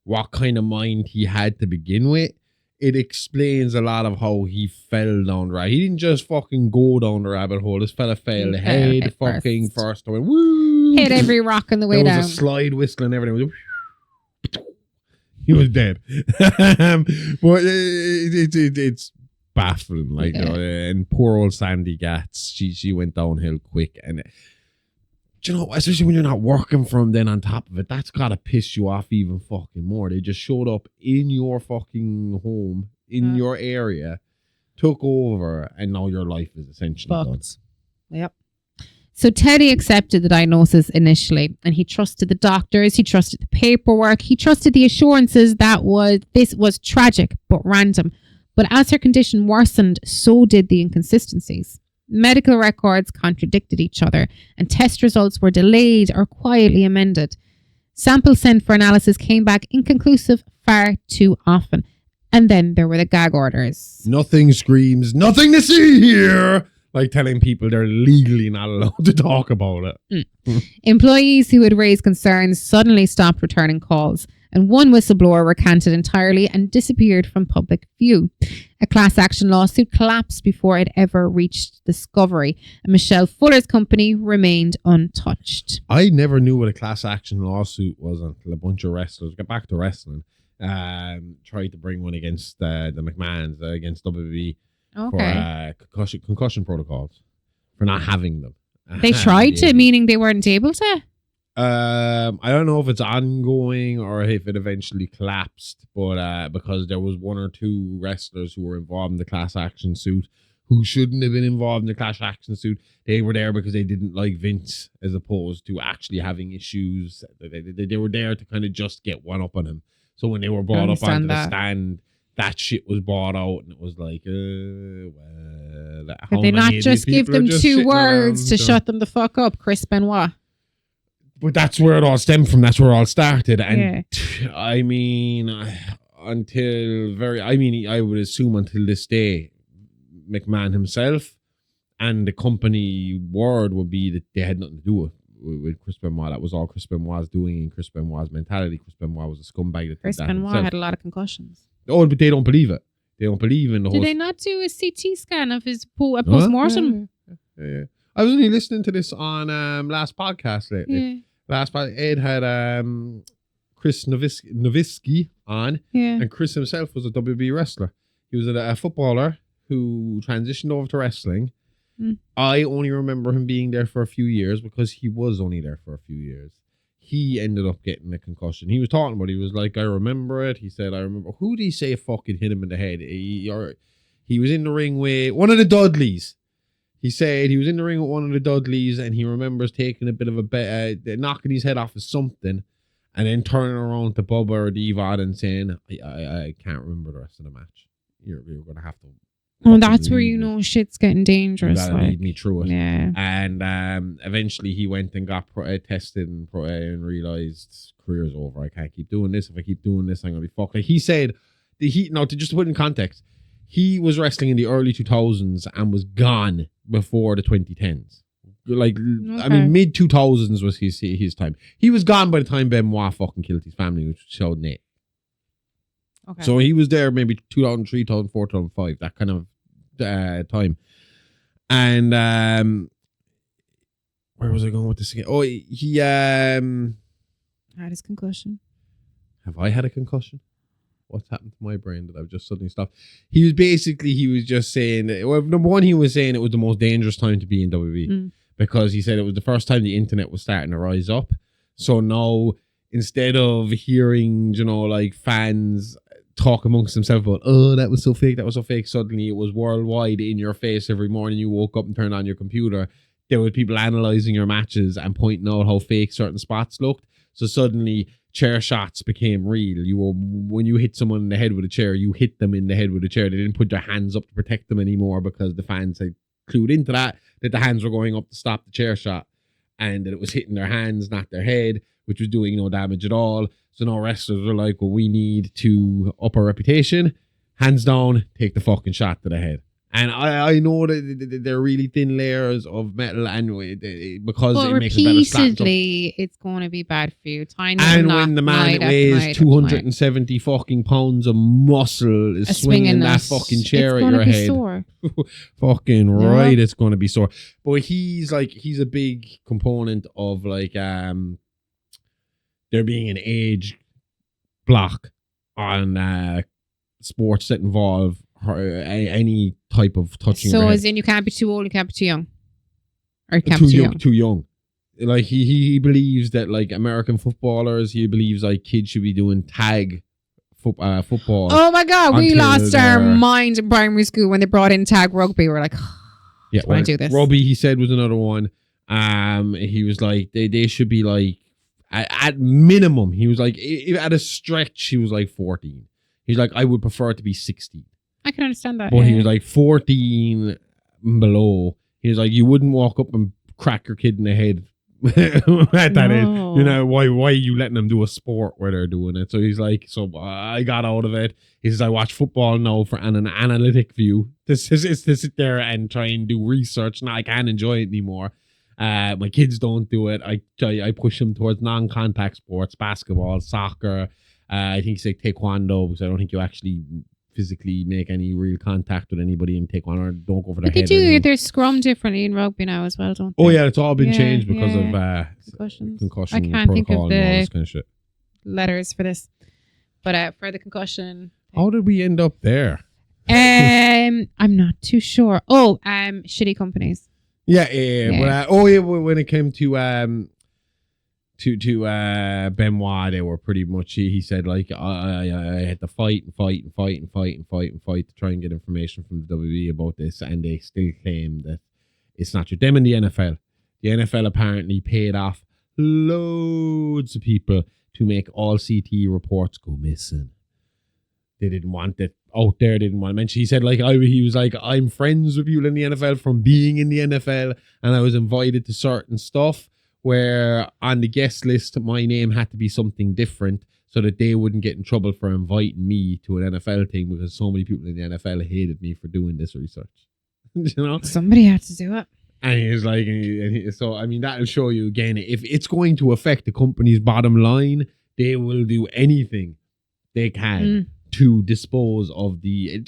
D: what kind of mind he had to begin with. It explains a lot of how he fell down the rabbit. He didn't just fucking go down the rabbit hole. This fella fell head fucking first. Went, woo!
E: Hit every rock on the way
D: there
E: down.
D: Was a slide whistle and everything. He was dead. But it's baffling, like, you know, and poor old Sandy Gatz, she went downhill quick, and you know, especially when you're not working for them, then on top of it, that's gotta piss you off even fucking more. They just showed up in your fucking home, in your area, took over, and now your life is essentially done.
E: Yep. So Teddy accepted the diagnosis initially, and he trusted the doctors, he trusted the paperwork, he trusted the assurances that this was tragic but random. But as her condition worsened, so did the inconsistencies. Medical records contradicted each other, and test results were delayed or quietly amended. Samples sent for analysis came back inconclusive far too often. And then there were the gag orders.
D: Nothing screams, nothing to see here, like telling people they're legally not allowed to talk about it.
E: Employees who had raised concerns suddenly stopped returning calls, and one whistleblower recanted entirely and disappeared from public view. A class action lawsuit collapsed before it ever reached discovery, and Michelle Fuller's company remained untouched.
D: I never knew what a class action lawsuit was until a bunch of wrestlers got back to wrestling. Tried to bring one against the McMahons, against WWE for concussion protocols for not having them.
E: They tried to, meaning they weren't able to?
D: I don't know if it's ongoing or if it eventually collapsed, but because there was one or two wrestlers who were involved in the class action suit who shouldn't have been involved in the class action suit. They were there because they didn't like Vince, as opposed to actually having issues. They were there to kind of just get one up on him. So when they were brought up onto the stand, that shit was brought out, and it was like, well,
E: could they not just give them 2 words to shut them the fuck up, Chris Benoit?
D: But that's where it all stemmed from. That's where it all started. And I mean, I would assume until this day, McMahon himself and the company word would be that they had nothing to do with Chris Benoit. That was all Chris Benoit's doing and Chris Benoit's mentality. Chris Benoit was a scumbag.
E: Chris Benoit had a lot of concussions.
D: Oh, but they don't believe it. They don't believe in the whole...
E: Did they not do a CT scan of his post-mortem?
D: Yeah. I was only listening to this on last podcast lately.
E: Yeah.
D: Last podcast, Ed had Chris Nowitzki on, and Chris himself was a WWE wrestler. He was a footballer who transitioned over to wrestling. I only remember him being there for a few years because he was only there for a few years. He ended up getting a concussion. He was talking about it. He was like, I remember it. He said, I remember. Who did he say fucking hit him in the head? He was in the ring with one of the Dudleys. He said he was in the ring with one of the Dudleys and he remembers taking a bit of a knocking his head off of something and then turning around to Bubba or Devon and saying, I can't remember the rest of the match. You're going to have to.
E: Oh, that's where you know shit's getting dangerous.
D: That'll lead me through it.
E: Yeah.
D: And eventually he went and got tested and realized career's over. I can't keep doing this. If I keep doing this, I'm going to be fucked. Like he said, to just put it in context, he was wrestling in the early 2000s and was gone before the 2010s. Like, I mean, mid 2000s was his time. He was gone by the time Benoit fucking killed his family, which was 2008. Okay. So he was there maybe 2003, 2004, 2005, that kind of time. And where was I going with this again? Oh, he had
E: his concussion.
D: Have I had a concussion? What's happened to my brain that I've just suddenly stopped? He was just saying, well, number one, he was saying it was the most dangerous time to be in WWE because he said it was the first time the internet was starting to rise up. So now, instead of hearing, like fans talk amongst themselves about, oh, that was so fake, suddenly it was worldwide in your face every morning you woke up and turned on your computer. There were people analyzing your matches and pointing out how fake certain spots looked. So suddenly chair shots became real. When you hit someone in the head with a chair, you hit them in the head with a chair. They didn't put their hands up to protect them anymore because the fans had clued into that the hands were going up to stop the chair shot and that it was hitting their hands, not their head, which was doing no damage at all. So now wrestlers were like, well, we need to up our reputation. Hands down, take the fucking shot to the head. And I know that they're really thin layers of metal, and because it makes it better.
E: Repeatedly, it's going to be bad for you.
D: And when the man weighs 270 fucking pounds of muscle is swinging that fucking chair at your head,
E: sore.
D: Fucking right, it's going to be sore. But he's a big component of there being an age block on sports that involve any type of touching.
E: So as in you can't be too old, you can't be too young. Or you can't be
D: too young. Like he believes that like American footballers, he believes like kids should be doing tag football.
E: Oh my God, we lost our mind in primary school when they brought in tag rugby. We're like,
D: yeah,
E: want to do this.
D: Rugby, he said, was another one. He was like, they should be like at minimum. He was like, at a stretch, he was like 14. He's like, I would prefer it to be 16.
E: I can understand that.
D: But he was like 14 below. He was like, you wouldn't walk up and crack your kid in the head at that age.
E: No.
D: You know, why are you letting them do a sport where they're doing it? So he's like, so I got out of it. He says, I watch football now for an analytic view. This is to sit there and try and do research. Now I can't enjoy it anymore. My kids don't do it. I push them towards non-contact sports, basketball, soccer. I think it's like taekwondo, because I don't think you actually physically make any real contact with anybody in taekwondo, or don't go for their
E: But they
D: head.
E: do their scrum differently in rugby now as well, don't they?
D: Oh yeah, it's all been
E: Yeah,
D: changed because of
E: concussions.
D: concussion
E: I can't think
D: protocol
E: of
D: and all
E: the
D: this kind of shit.
E: letters for this. But for the concussion.
D: How did we end up there?
E: I'm not too sure. Oh, shitty companies.
D: Yeah.
E: Yeah.
D: When it came to Benoit, they were pretty much. He said like I had to fight to try and get information from the WWE about this, and they still claim that it's not true. Them in the NFL. The NFL apparently paid off loads of people to make all CTE reports go missing. They didn't want it out there. Didn't want to mention. He said he was like, I'm friends with people in the NFL from being in the NFL, and I was invited to certain stuff where on the guest list my name had to be something different so that they wouldn't get in trouble for inviting me to an NFL thing, because so many people in the NFL hated me for doing this research. You know,
E: Somebody had to do it.
D: and he was like, so I mean, that'll show you again, if it's going to affect the company's bottom line, they will do anything they can to dispose of the.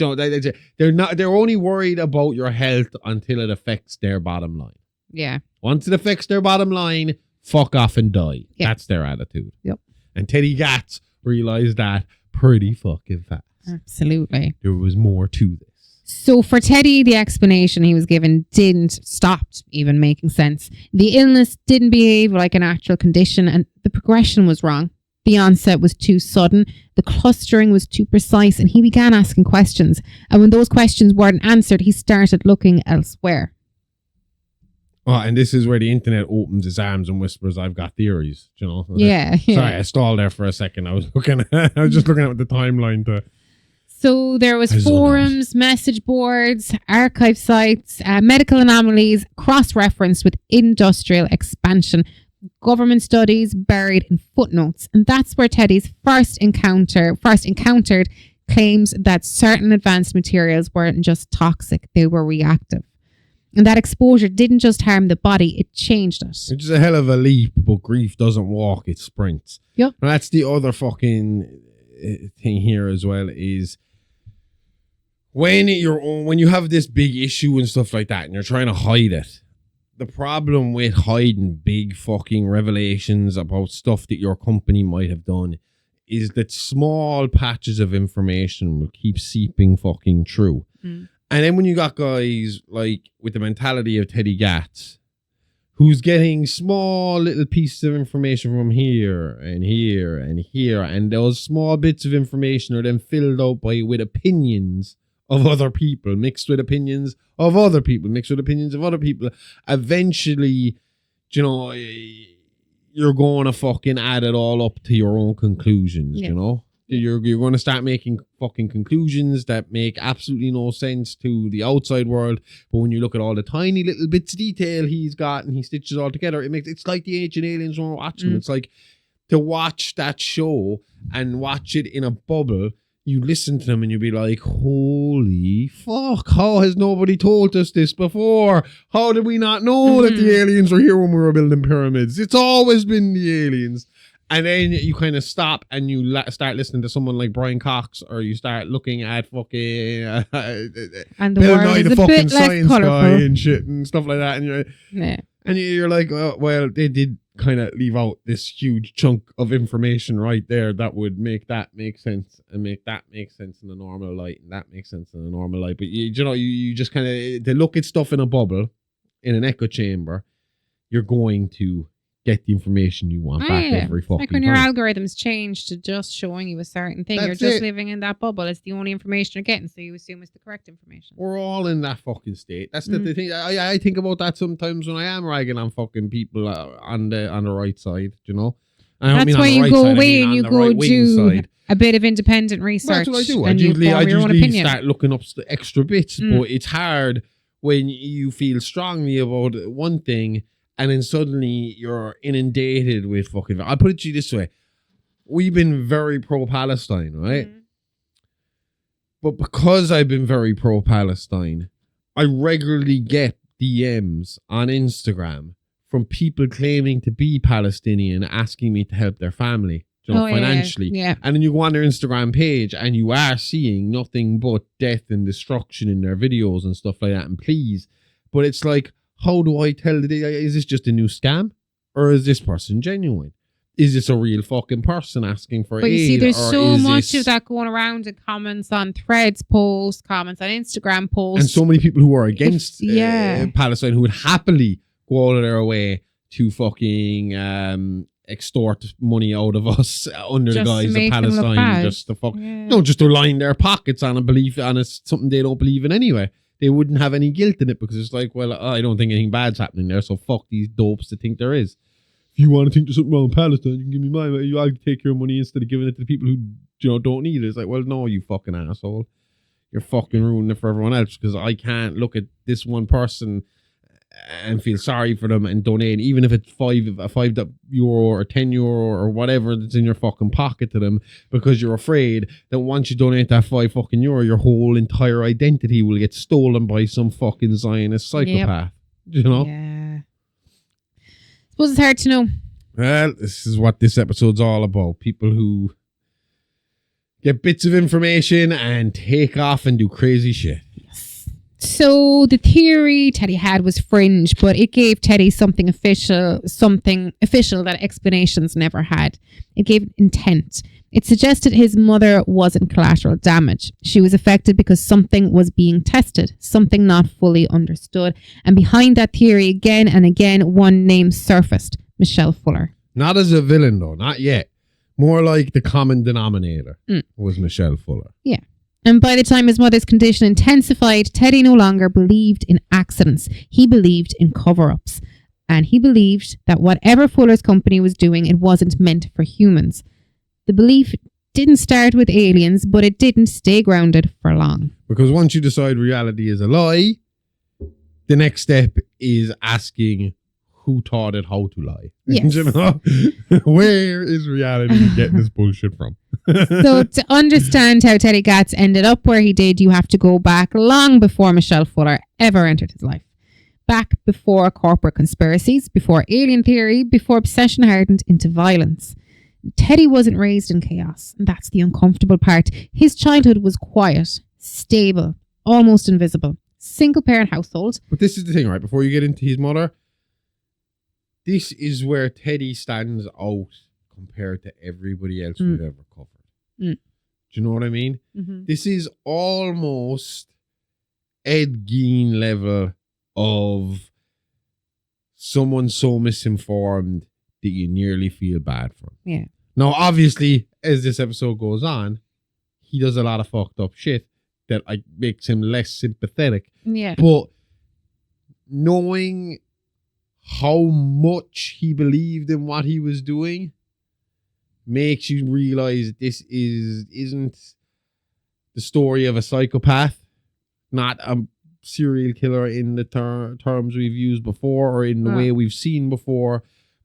D: They're only worried about your health until it affects their bottom line.
E: Yeah.
D: Once it affects their bottom line, fuck off and die.
E: Yep.
D: That's their attitude.
E: Yep.
D: And Teddy Gatz realized that pretty fucking fast.
E: Absolutely.
D: There was more to this.
E: So for Teddy, the explanation he was given stopped even making sense. The illness didn't behave like an actual condition, and the progression was wrong. The onset was too sudden, the clustering was too precise, and he began asking questions. And when those questions weren't answered, he started looking elsewhere.
D: Oh, and this is where the internet opens its arms and whispers, I've got theories, you know?
E: Yeah.
D: Sorry, I stalled there for a second. I was just looking at the timeline to...
E: So there was forums, message boards, archive sites, medical anomalies, cross-referenced with industrial expansion, government studies buried in footnotes. And that's where Teddy's first encountered claims that certain advanced materials weren't just toxic, they were reactive. And that exposure didn't just harm the body, it changed it.
D: Which is a hell of a leap, but grief doesn't walk, it sprints.
E: Yep.
D: And that's the other fucking thing here as well, is when you have this big issue and stuff like that and you're trying to hide it, the problem with hiding big fucking revelations about stuff that your company might have done is that small patches of information will keep seeping fucking through. And then when you got guys like with the mentality of Teddy Gatz, who's getting small little pieces of information from here and here and here, and those small bits of information are then filled out with opinions of other people, mixed with opinions of other people, mixed with opinions of other people. Eventually, you know, you're going to fucking add it all up to your own conclusions, you know? You're going to start making fucking conclusions that make absolutely no sense to the outside world. But when you look at all the tiny little bits of detail he's got and he stitches all together, it's like the Ancient Aliens when we're watching them. It's like to watch that show and watch it in a bubble. You listen to them and you'll be like, holy fuck, how has nobody told us this before? How did we not know that the aliens were here when we were building pyramids? It's always been the aliens. And then you kind of stop and you start listening to someone like Brian Cox, or you start looking at fucking
E: and the
D: Bill
E: world
D: Nye,
E: is
D: the
E: a
D: fucking
E: bit less
D: science
E: colourful.
D: guy and shit and stuff like that. And you're like, well, they did kind of leave out this huge chunk of information right there that would make that make sense and make that make sense in a normal light, and that makes sense in a normal light. But you just kind of, they look at stuff in a bubble, in an echo chamber. You're going to get the information you want back every fucking
E: like when
D: time.
E: your algorithms change to just showing you a certain thing. You're just living in that bubble. It's the only information you're getting, so you assume it's the correct information.
D: We're all in that fucking state. That's the thing. I think about that sometimes when I am ragging on fucking people on the right side, you know.
E: That's why you go away and you go do a bit of independent research.
D: That's what I do.
E: And I usually
D: start looking up extra bits, but it's hard when you feel strongly about one thing and then suddenly you're inundated with fucking... I'll put it to you this way. We've been very pro-Palestine, right? But because I've been very pro-Palestine, I regularly get DMs on Instagram from people claiming to be Palestinian, asking me to help their family, financially.
E: Yeah.
D: And then you go on their Instagram page and you are seeing nothing but death and destruction in their videos and stuff like that. And please, but it's like, how do I tell? Is this just a new scam? Or is this person genuine? Is this a real fucking person asking for aid?
E: But you see, there's so much of that going around in comments on Threads posts, comments on Instagram posts.
D: And so many people who are against Palestine who would happily go out of their way to fucking extort money out of us under the guise of Palestine. Just to just to line their pockets on a belief, and it's something they don't believe in anyway. They wouldn't have any guilt in it because it's like, well, I don't think anything bad's happening there, so fuck these dopes to think there is. If you want to think there's something wrong with Palestine, you can give me my money. I'll take your money instead of giving it to the people who don't need it. It's like, well, no, you fucking asshole. You're fucking ruining it for everyone else because I can't look at this one person and feel sorry for them and donate, even if it's €5 or €10 or whatever that's in your fucking pocket to them, because you're afraid that once you donate that €5 your whole entire identity will get stolen by some fucking Zionist psychopath. You know?
E: Yeah. Suppose it's hard to know.
D: Well, this is what this episode's all about. People who get bits of information and take off and do crazy shit.
E: So the theory Teddy had was fringe, but it gave Teddy something official that explanations never had. It gave intent. It suggested his mother wasn't collateral damage. She was affected because something was being tested, something not fully understood. And behind that theory, again and again, one name surfaced: Michelle Fuller.
D: Not as a villain, though. Not yet. More like the common denominator was Michelle Fuller.
E: Yeah. And by the time his mother's condition intensified, Teddy no longer believed in accidents. He believed in cover-ups. And he believed that whatever Fuller's company was doing, it wasn't meant for humans. The belief didn't start with aliens, but it didn't stay grounded for long.
D: Because once you decide reality is a lie, the next step is asking who taught it how to lie.
E: Yes.
D: You know? Where is reality getting this bullshit from?
E: So to understand how Teddy Gatz ended up where he did, you have to go back long before Michelle Fuller ever entered his life. Back before corporate conspiracies, before alien theory, before obsession hardened into violence. Teddy wasn't raised in chaos, and that's the uncomfortable part. His childhood was quiet, stable, almost invisible. Single parent household.
D: But this is the thing, right? Before you get into his mother, this is where Teddy stands out compared to everybody else we've ever covered. Do you know what I mean?
E: Mm-hmm.
D: This is almost Ed Gein level of someone so misinformed that you nearly feel bad for him.
E: Yeah.
D: Now, obviously, as this episode goes on, he does a lot of fucked up shit that makes him less sympathetic.
E: Yeah.
D: But knowing how much he believed in what he was doing makes you realize this isn't the story of a psychopath, not a serial killer in the terms we've used before or in the way we've seen before,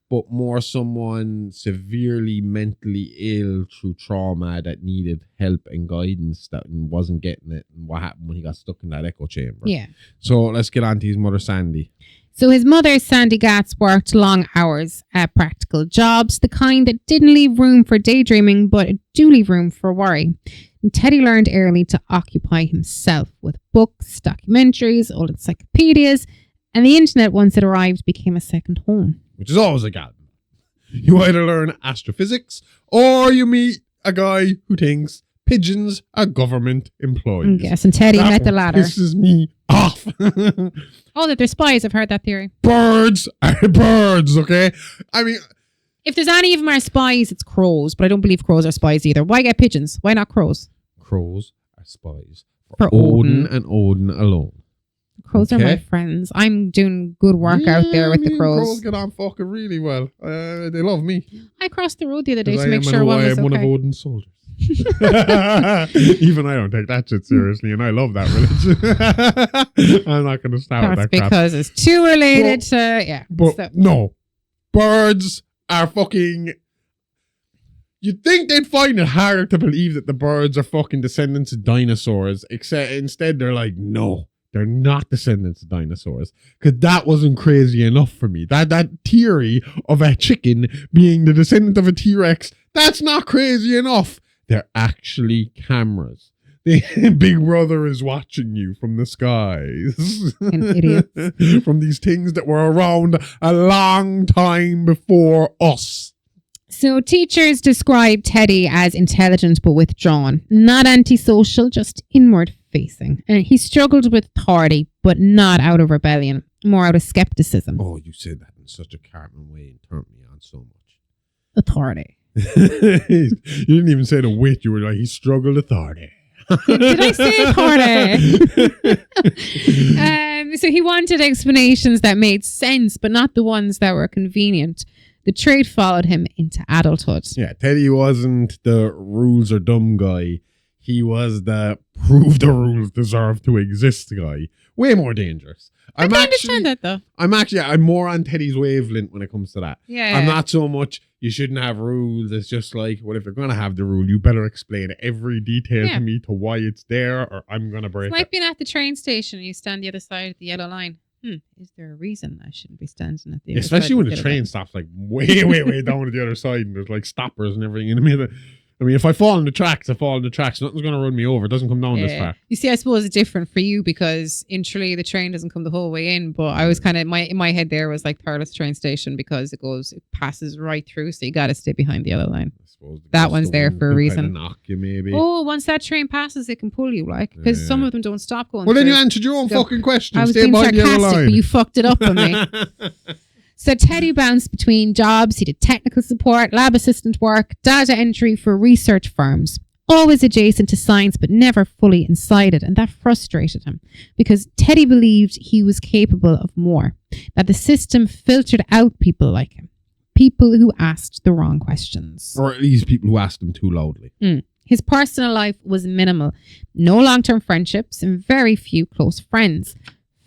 D: but more someone severely mentally ill through trauma that needed help and guidance that wasn't getting it, and what happened when he got stuck in that echo chamber.
E: Yeah.
D: So let's get on to his mother, Sandy.
E: So his mother, Sandy Gatz, worked long hours at practical jobs, the kind that didn't leave room for daydreaming, but do leave room for worry. And Teddy learned early to occupy himself with books, documentaries, old encyclopedias, and the internet, once it arrived, became a second home.
D: Which is always a gamble. You either learn astrophysics or you meet a guy who thinks pigeons are government employees.
E: Yes, and Teddy met the latter.
D: Pisses me off.
E: Oh, that they're spies. I've heard that theory.
D: Birds are birds, okay? I mean,
E: if there's any of them are spies, it's crows, but I don't believe crows are spies either. Why get pigeons? Why not crows?
D: Crows are spies
E: For
D: Odin and Odin alone.
E: Crows are my friends. I'm doing good work out there with the crows.
D: Crows get on fucking really well. They love me.
E: I crossed the road the other day to make sure one was okay.
D: I am one of Odin's soldiers. Even I don't take that shit seriously, and I love that religion. I'm not going to start with
E: That's
D: that crap.
E: because it's too related to, yeah.
D: But
E: So-
D: no, birds are fucking... You'd think they'd find it harder to believe that the birds are fucking descendants of dinosaurs, except instead they're like, no, they're not descendants of dinosaurs. Because that wasn't crazy enough for me. That theory of a chicken being the descendant of a T-Rex, that's not crazy enough. They're actually cameras. Big Brother is watching you from the skies.
E: Idiots.
D: From these things that were around a long time before us.
E: So teachers describe Teddy as intelligent but withdrawn, not antisocial, just inward facing. And he struggled with authority, but not out of rebellion, more out of skepticism.
D: Oh, you said that in such a Cartman way and turned me on so much.
E: Authority.
D: You didn't even say the wit. You were like, he struggled authority.
E: Did I say authority? So he wanted explanations that made sense, but not the ones that were convenient. The trait followed him into adulthood.
D: Yeah, Teddy wasn't the rules are dumb guy. He was the prove the rules deserve to exist guy. Way more dangerous.
E: I can understand that though.
D: I'm more on Teddy's wavelength when it comes to that.
E: Yeah.
D: I'm not so much you shouldn't have rules. It's just like, well, if you're going to have the rule, you better explain every detail to me to why it's there, or I'm going to break
E: It's
D: it.
E: like being at the train station and you stand the other side of the yellow line. Is there a reason I shouldn't be standing at the other
D: Especially
E: side
D: when
E: of
D: the
E: yellow
D: train
E: line?
D: stops like way, way, way down to the other side and there's like stoppers and everything in the middle. I mean, if I fall in the tracks, I fall in the tracks. Nothing's going to run me over. It doesn't come down this far.
E: You see, I suppose it's different for you because in Tralee the train doesn't come the whole way in. But I was kind of in my head there was like Thurles train station because it passes right through, so you got to stay behind the yellow line.
D: I suppose
E: That one's there for a reason.
D: Knock you maybe.
E: Oh, once that train passes, it can pull you, like because some of them don't stop going.
D: Well, then
E: through.
D: you answered your own fucking question.
E: I was
D: Stay
E: being
D: behind the yellow
E: sarcastic,
D: line.
E: but you fucked it up on me. So Teddy bounced between jobs. He did technical support, lab assistant work, data entry for research firms, always adjacent to science, but never fully inside it. And that frustrated him because Teddy believed he was capable of more, that the system filtered out people like him, people who asked the wrong questions.
D: Or at least people who asked them too loudly.
E: His personal life was minimal. No long-term friendships and very few close friends.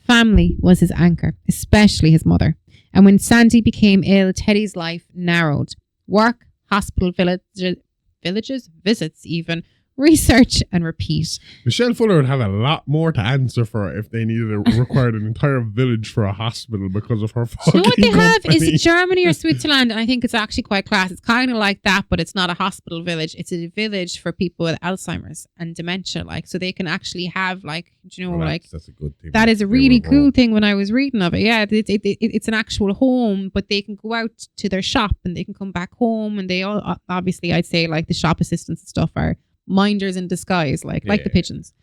E: Family was his anchor, especially his mother. And when Sandy became ill, Teddy's life narrowed. Work, hospital villages, visits even, research and repeat.
D: Michelle Fuller would have a lot more to answer for if they required an entire village for a hospital because of her fucking
E: You know what they have? Is
D: company.
E: it Germany or Switzerland? And I think it's actually quite class. It's kind of like that, but it's not a hospital village. It's a village for people with Alzheimer's and dementia. Like, so they can actually have like, do you know,
D: Well,
E: like
D: that's a good thing.
E: that is a
D: They
E: really
D: were
E: cool
D: wrong.
E: thing when I was reading of it. Yeah, it's an actual home, but they can go out to their shop and they can come back home. And they all, obviously, I'd say like the shop assistants and stuff are minders in disguise, like the pigeons.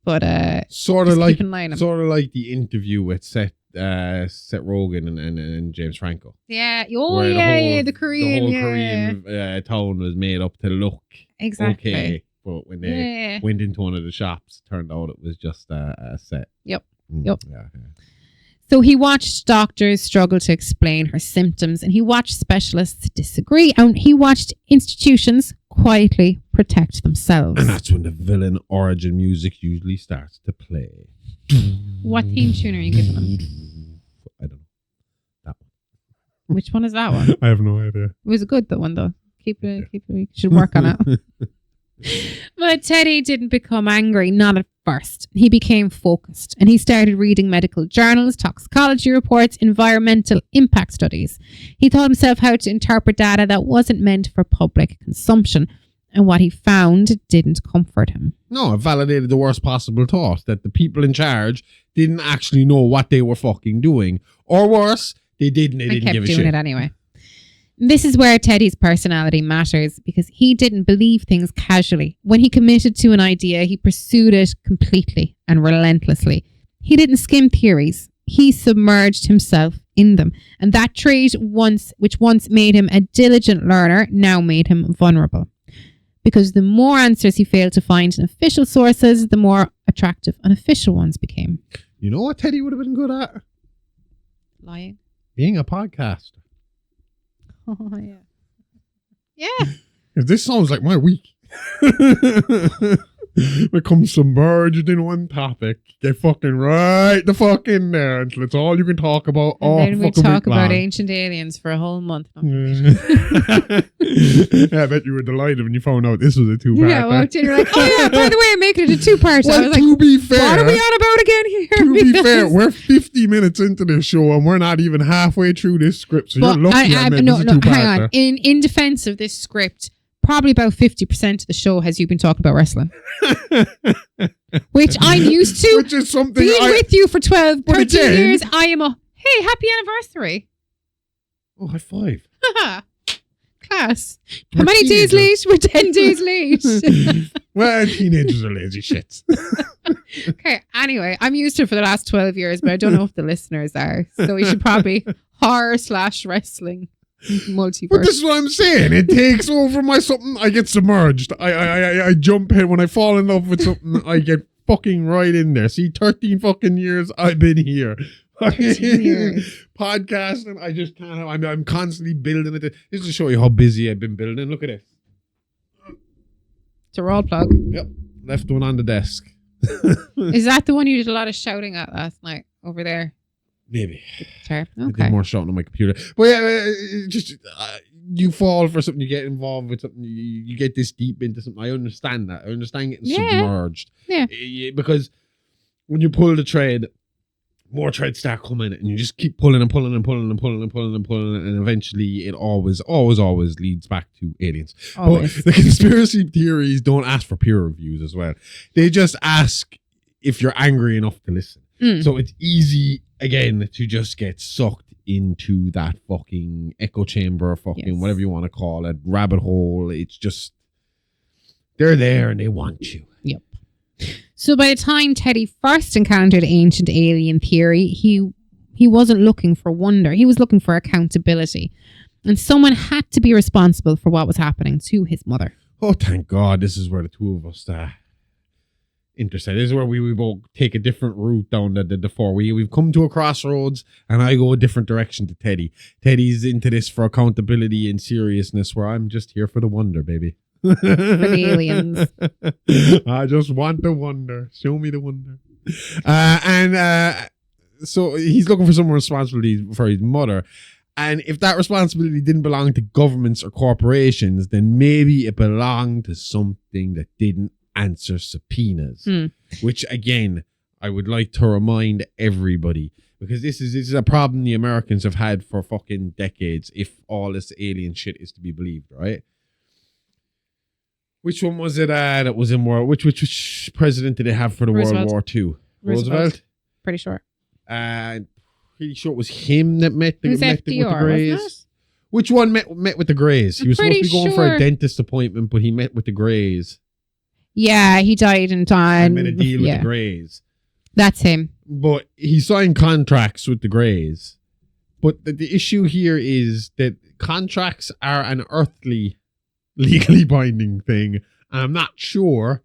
E: But
D: sort
E: just
D: of like
E: keep an eye on 'em.
D: the interview with Seth Rogen and James Franco.
E: Yeah.
D: Where
E: The Korean.
D: the whole Korean town was made up to look
E: Exactly.
D: okay, but when they went into one of the shops, turned out it was just a set.
E: Yep.
D: Mm,
E: Yep.
D: Yeah.
E: So he watched doctors struggle to explain her symptoms, and he watched specialists disagree, and he watched institutions quietly protect themselves.
D: And that's when the villain origin music usually starts to play.
E: What theme tune are you giving them?
D: I don't know. That
E: Which one is that one?
D: one. I have no idea.
E: It was a good one though. Keep it. You should work on it. But Teddy didn't become angry, not at first. He became focused and he started reading medical journals, toxicology reports, environmental impact studies. He taught himself how to interpret data that wasn't meant for public consumption. And what he found didn't comfort him.
D: No, it validated the worst possible thought that the people in charge didn't actually know what they were fucking doing. Or worse, they didn't. They
E: I
D: didn't
E: kept
D: give a
E: doing
D: shit.
E: it anyway. This is where Teddy's personality matters because he didn't believe things casually. When he committed to an idea, he pursued it completely and relentlessly. He didn't skim theories. He submerged himself in them. And that trait, which once made him a diligent learner, now made him vulnerable. Because the more answers he failed to find in official sources, the more attractive unofficial ones became.
D: You know what Teddy would have been good at?
E: Lying.
D: Being a podcaster.
E: Oh, yeah. Yeah.
D: This sounds like my week. Become submerged in one topic. Get fucking right the fuck in there until it's all you can talk about.
E: And then we talk about ancient aliens for a whole month.
D: Yeah, I bet you were delighted when you found out this was a two-parter.
E: Yeah, well, you're like, oh yeah, by the way, I'm making it a two-parter.
D: Well,
E: I was like,
D: to be fair,
E: what are we on about again here?
D: To be fair, we're 50 minutes into this show and we're not even halfway through this script, so you're lucky I made this a two-parter.
E: Hang on. In defense of this script, probably about 50% of the show has you been talking about wrestling. Which I'm used to.
D: Which is something
E: being with you for 12, 13 years, I am hey, happy anniversary.
D: Oh, high five.
E: Class. How many days late? We're 10 days late.
D: Well, teenagers are lazy shits.
E: Okay, anyway, I'm used to it for the last 12 years, but I don't know if the listeners are. So we should probably horror/wrestling multiverse.
D: But this is what I'm saying. It takes over my something. I get submerged. I jump in. When I fall in love with something, I get fucking right in there. See, 13 fucking years I've been here.
E: 13 years.
D: Podcasting, I just kind of, I'm constantly building it. This is to show you how busy I've been building. Look at this.
E: It's a roll plug.
D: Yep. Left one on the desk.
E: Is that the one you did a lot of shouting at last night over there?
D: Maybe.
E: Sure.
D: I
E: Okay.
D: did more shouting on my computer. But yeah, just you fall for something, you get involved with something, you get this deep into something. I understand that. I understand getting submerged.
E: Yeah.
D: Because when you pull the thread, more threads start coming and you just keep pulling and pulling and pulling and pulling and pulling and pulling, and eventually it always leads back to aliens.
E: Always.
D: But the conspiracy theories don't ask for peer reviews as well. They just ask if you're angry enough to listen. So it's easy, again, to just get sucked into that fucking echo chamber, fucking whatever you want to call it, rabbit hole. It's just, they're there and they want you.
E: Yep. So by the time Teddy first encountered ancient alien theory, he wasn't looking for wonder. He was looking for accountability. And someone had to be responsible for what was happening to his mother.
D: Oh, thank God. This is where the two of us intersect. This is where we both take a different route down the four. We've come to a crossroads and I go a different direction to Teddy. Teddy's into this for accountability and seriousness, where I'm just here for the wonder, baby.
E: For the aliens.
D: I just want the wonder. Show me the wonder. So he's looking for some responsibility for his mother. And if that responsibility didn't belong to governments or corporations, then maybe it belonged to something that didn't answer subpoenas. Which, again, I would like to remind everybody, because this is a problem the Americans have had for fucking decades, if all this alien shit is to be believed, right? Which one was it that was in World... Which president did they have for the
E: Roosevelt.
D: World War II? Roosevelt?
E: Pretty sure.
D: Pretty sure it was him that met the
E: FDR,
D: Greys.
E: wasn't it?
D: Which one met with the Greys? He was supposed to be going for
E: sure.
D: a dentist appointment, but he met with the Greys.
E: Yeah, he died in time.
D: And made a deal with the Greys.
E: That's him.
D: But he signed contracts with the Greys. But the issue here is that contracts are an earthly, legally binding thing, and I'm not sure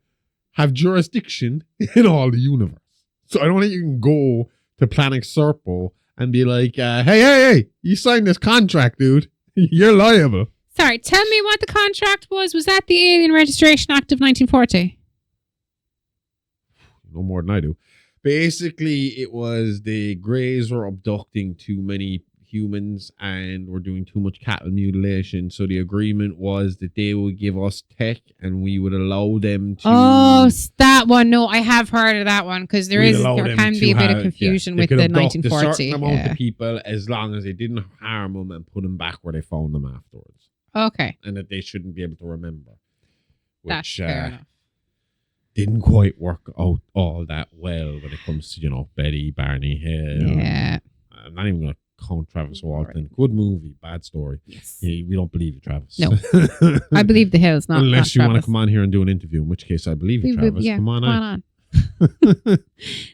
D: have jurisdiction in all the universe. So I don't think you can go to Planet Serpo and be like, hey, you signed this contract, dude. You're liable.
E: Sorry, tell me what the contract was. Was that the Alien Registration Act of 1940?
D: No more than I do. Basically, it was the Greys were abducting too many humans and were doing too much cattle mutilation. So the agreement was that they would give us tech and we would allow them to...
E: Oh, that one. No, I have heard of that one, because there can be a bit of confusion with the 1940.
D: A certain amount of people, as long as they didn't harm them and put them back where they found them afterwards.
E: Okay.
D: And that they shouldn't be able to remember.
E: That's fair enough.
D: Didn't quite work out all that well when it comes to, Betty, Barney,
E: yeah.
D: I'm not even going to count Travis Walton. Good movie, bad story.
E: Yes.
D: We don't believe you, Travis.
E: No. I believe the Hills, not
D: Unless
E: not
D: you want to
E: Travis.
D: come on here and do an interview, in which case I believe you, Travis.
E: Yeah,
D: come on.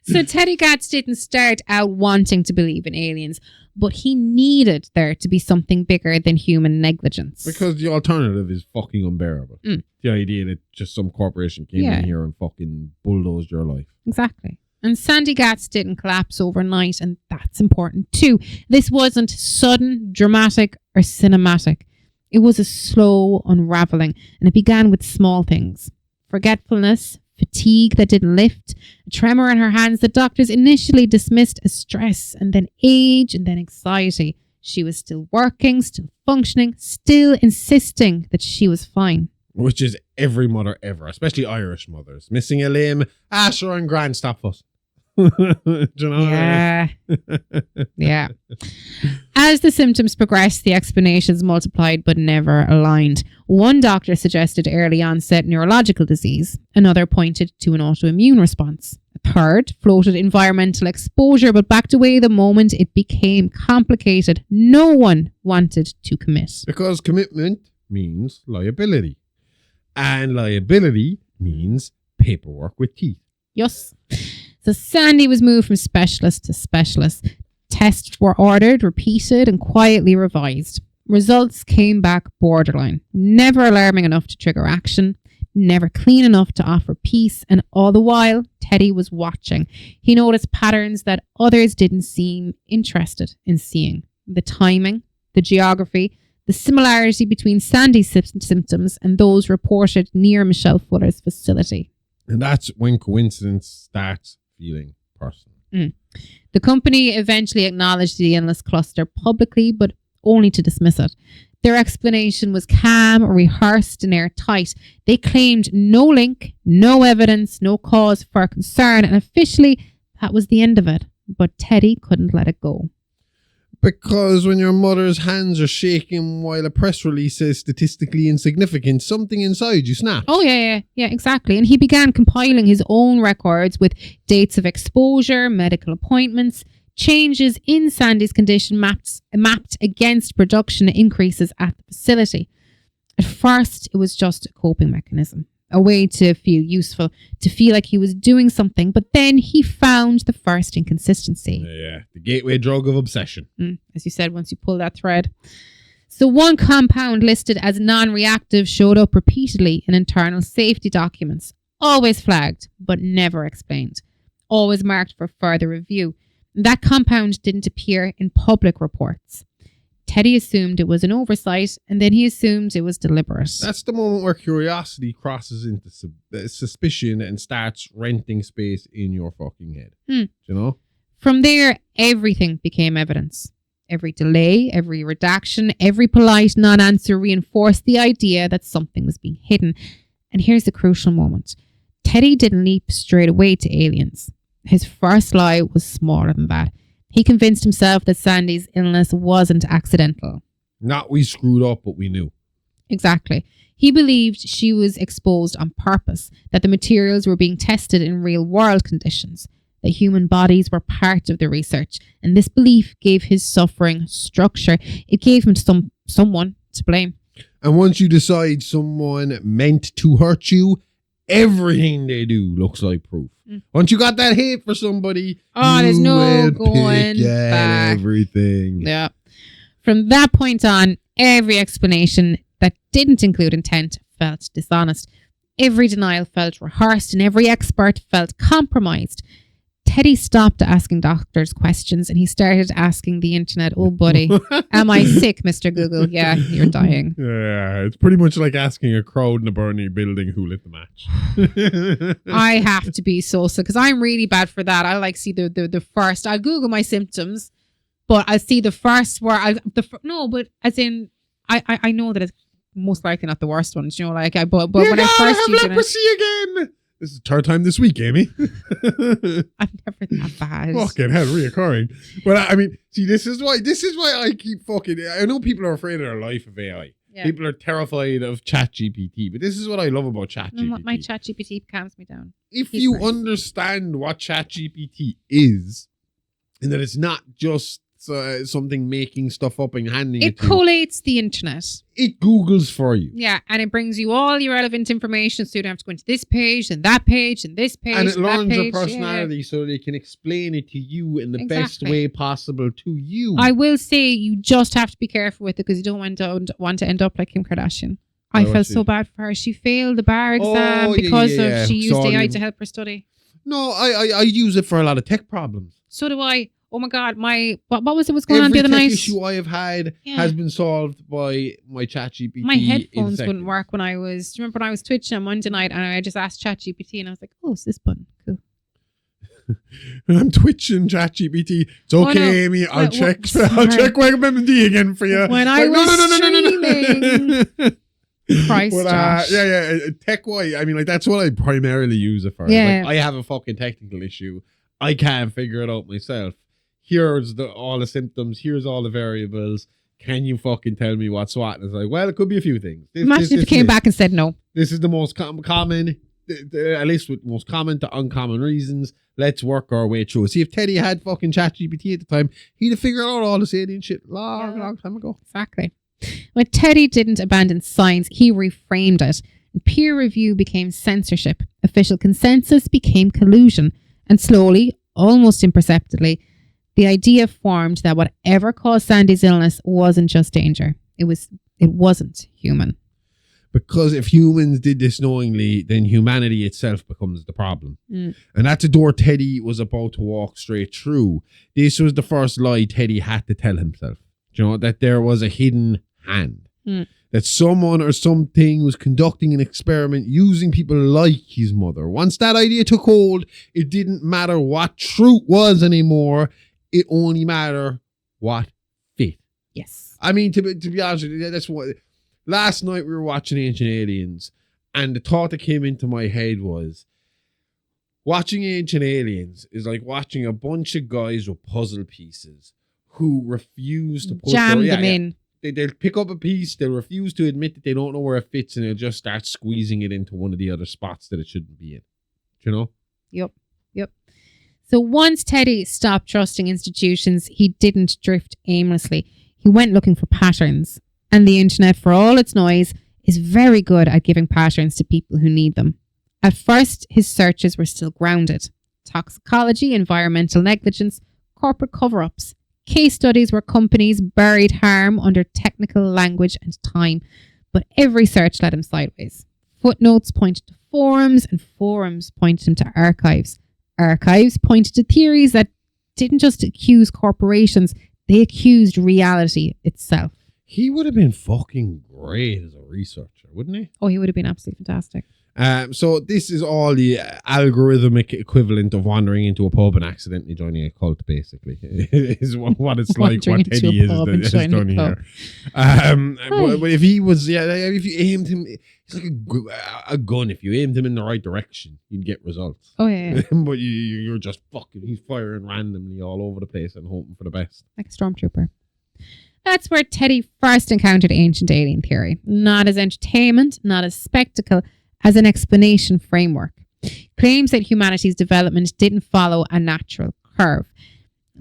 E: So Teddy Gatz didn't start out wanting to believe in aliens, but he needed there to be something bigger than human negligence.
D: Because the alternative is fucking unbearable. The idea that just some corporation came in here and fucking bulldozed your life.
E: Exactly. And Sandy Gatz didn't collapse overnight, and that's important too. This wasn't sudden, dramatic, or cinematic. It was a slow unraveling, and it began with small things. Forgetfulness, fatigue that didn't lift, a tremor in her hands that doctors initially dismissed as stress, and then age, and then anxiety. She was still working, still functioning, still insisting that she was fine.
D: Which is every mother ever, especially Irish mothers. Missing a limb, sure, and grand, stop fussing. Do you know
E: Yeah. Yeah. As the symptoms progressed, the explanations multiplied but never aligned. One doctor suggested early onset neurological disease. Another pointed to an autoimmune response. A third floated environmental exposure, but backed away the moment it became complicated. No one wanted to commit.
D: Because commitment means liability. And liability means paperwork with teeth.
E: Yes. So Sandy was moved from specialist to specialist. Tests were ordered, repeated, and quietly revised. Results came back borderline. Never alarming enough to trigger action. Never clean enough to offer peace. And all the while, Teddy was watching. He noticed patterns that others didn't seem interested in seeing. The timing, the geography, the similarity between Sandy's symptoms and those reported near Michelle Fuller's facility.
D: And that's when coincidence starts feeling personal.
E: The company eventually acknowledged the illness cluster publicly, but only to dismiss it. Their explanation was calm, rehearsed, and airtight. They claimed no link, no evidence, no cause for concern, and officially that was the end of it. But Teddy couldn't let it go.
D: Because when your mother's hands are shaking while a press release says statistically insignificant, something inside you snaps.
E: Oh, yeah, exactly. And he began compiling his own records with dates of exposure, medical appointments, changes in Sandy's condition mapped against production increases at the facility. At first, it was just a coping mechanism, a way to feel useful, to feel like he was doing something. But then he found the first inconsistency.
D: Yeah, the gateway drug of obsession.
E: As you said, once you pull that thread. So one compound listed as non-reactive showed up repeatedly in internal safety documents, always flagged, but never explained, always marked for further review. That compound didn't appear in public reports. Teddy assumed it was an oversight, and then he assumed it was deliberate.
D: That's the moment where curiosity crosses into suspicion and starts renting space in your fucking head. Do you know?
E: From there, everything became evidence. Every delay, every redaction, every polite non-answer reinforced the idea that something was being hidden. And here's the crucial moment. Teddy didn't leap straight away to aliens. His first lie was smaller than that. He convinced himself that Sandy's illness wasn't accidental.
D: Not we screwed up, but we knew.
E: Exactly. He believed she was exposed on purpose, that the materials were being tested in real-world conditions, that human bodies were part of the research, and this belief gave his suffering structure. It gave him someone to blame.
D: And once you decide someone meant to hurt you, everything they do looks like proof. Once you got that hate for somebody,
E: there's no
D: will
E: going
D: pick at
E: back.
D: everything.
E: Yeah. From that point on, every explanation that didn't include intent felt dishonest. Every denial felt rehearsed, and every expert felt compromised. Teddy stopped asking doctors questions and he started asking the internet, "Oh, buddy, am I sick, Mr. Google? Yeah, you're dying."
D: Yeah, it's pretty much like asking a crowd in a burning building who lit the match.
E: I have to be so sick because I'm really bad for that. I like see the first. I'll Google my symptoms, but I see the first where but as in I know that it's most likely not the worst ones. You know, like but when I first
D: have leprosy again. This is the third time this week, Amy.
E: I'm never that bad.
D: Fucking hell, reoccurring. But I mean, see, this is why I keep fucking. I know people are afraid of their life of AI. Yeah. People are terrified of ChatGPT, but this is what I love about ChatGPT.
E: My ChatGPT calms me down.
D: If you understand what ChatGPT is, and that it's not just something making stuff up and handing it to you. It
E: collates the internet.
D: It Googles for you.
E: Yeah, and it brings you all your relevant information, so you don't have to go into this page and that page and this page.
D: And it learns your personality so they can explain it to you in the best way possible to you.
E: I will say you just have to be careful with it because you don't want to end up like Kim Kardashian. I felt so bad for her. She failed the bar exam because she used AI to help her study.
D: No, I use it for a lot of tech problems.
E: So do I. Oh my God, what was it was going on the other
D: Every
E: night?
D: tech issue I have had has been solved by my ChatGPT.
E: My headphones wouldn't work when I was. Do you remember when I was twitching on Monday night and I just asked ChatGPT and I was like, "Oh, it's this button, cool."
D: And I'm twitching ChatGPT. It's okay, Amy. I'll check. I'll check WebMD again for you.
E: When I was streaming. Christ,
D: but tech wise, I mean, like that's what I primarily use it for.
E: Yeah.
D: Like, I have a fucking technical issue. I can't figure it out myself. Here's all the symptoms. Here's all the variables. Can you fucking tell me what's what? And it's like, well, it could be a few things.
E: Imagine if you came back and said no.
D: This is the most common, at least with most common to uncommon reasons. Let's work our way through it. See, if Teddy had fucking ChatGPT at the time, he'd have figured out all this alien shit long time ago.
E: Exactly. When Teddy didn't abandon science, he reframed it. Peer review became censorship. Official consensus became collusion. And slowly, almost imperceptibly, the idea formed that whatever caused Sandy's illness wasn't just danger. It wasn't human.
D: Because if humans did this knowingly, then humanity itself becomes the problem.
E: Mm.
D: And that's a door Teddy was about to walk straight through. This was the first lie Teddy had to tell himself. You know, that there was a hidden hand.
E: Mm.
D: That someone or something was conducting an experiment using people like his mother. Once that idea took hold, it didn't matter what truth was anymore. It only mattered what fit.
E: Yes.
D: I mean, to be honest with you, that's what... Last night we were watching Ancient Aliens, and the thought that came into my head was, watching Ancient Aliens is like watching a bunch of guys with puzzle pieces who refuse to put
E: Jam them in.
D: They'll pick up a piece, they'll refuse to admit that they don't know where it fits, and they'll just start squeezing it into one of the other spots that it shouldn't be in. Do you know?
E: Yep. So once Teddy stopped trusting institutions, he didn't drift aimlessly. He went looking for patterns. And the internet, for all its noise, is very good at giving patterns to people who need them. At first, his searches were still grounded. Toxicology, environmental negligence, corporate cover-ups. Case studies where companies buried harm under technical language and time. But every search led him sideways. Footnotes pointed to forums, and forums pointed him to archives. Archives pointed to theories that didn't just accuse corporations, they accused reality itself.
D: He would have been fucking great as a researcher, wouldn't he?
E: Oh, he would have been absolutely fantastic.
D: So this is all the algorithmic equivalent of wandering into a pub and accidentally joining a cult, basically, is what it's like. What Teddy is done here. But if he was, if you aimed him, he's like a gun. If you aimed him in the right direction, you'd get results.
E: Oh yeah.
D: But you're just fucking. He's firing randomly all over the place and hoping for the best,
E: like a stormtrooper. That's where Teddy first encountered ancient alien theory. Not as entertainment, not as spectacle, as an explanation framework. Claims that humanity's development didn't follow a natural curve.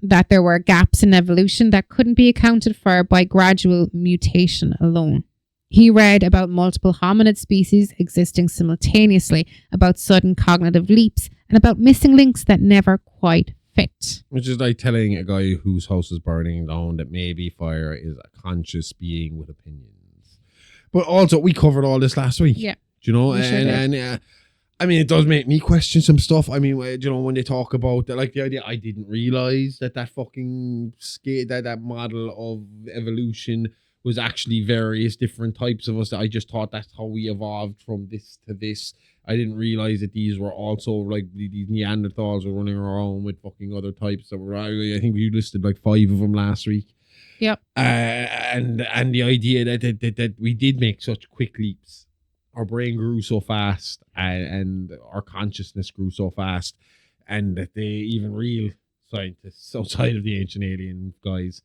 E: That there were gaps in evolution that couldn't be accounted for by gradual mutation alone. He read about multiple hominid species existing simultaneously, about sudden cognitive leaps, and about missing links that never quite fit.
D: Which is like telling a guy whose house is burning down that maybe fire is a conscious being with opinions. But also, we covered all this last week.
E: Yeah.
D: Do you know?
E: Sure
D: I mean, it does make me question some stuff. I mean, you know, when they talk about that, like the idea, I didn't realize that fucking that model of evolution was actually various different types of us. I just thought that's how we evolved from this to this. I didn't realize that these were also like these Neanderthals were running around with fucking other types that were. I think we listed like 5 of them last week.
E: Yep.
D: And the idea that we did make such quick leaps. Our brain grew so fast and our consciousness grew so fast, and that they even real scientists outside of the ancient alien guys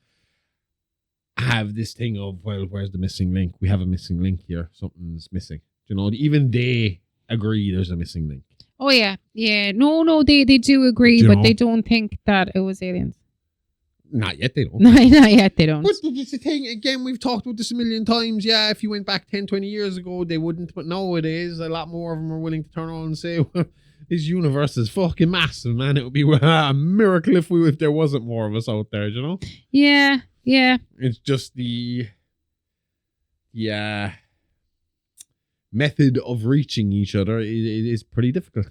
D: have this thing of, well, where's the missing link? We have a missing link here. Something's missing. You know, even they agree there's a missing link.
E: Oh yeah. Yeah. No, they do agree, but they don't think that it was aliens.
D: Not yet, they don't.
E: Not yet, they don't.
D: But it's the thing, again, we've talked about this a million times. Yeah, if you went back 10, 20 years ago, they wouldn't. But nowadays, a lot more of them are willing to turn on and say, well, this universe is fucking massive, man. It would be a miracle if there wasn't more of us out there, you know?
E: Yeah.
D: It's just the method of reaching each other is pretty difficult.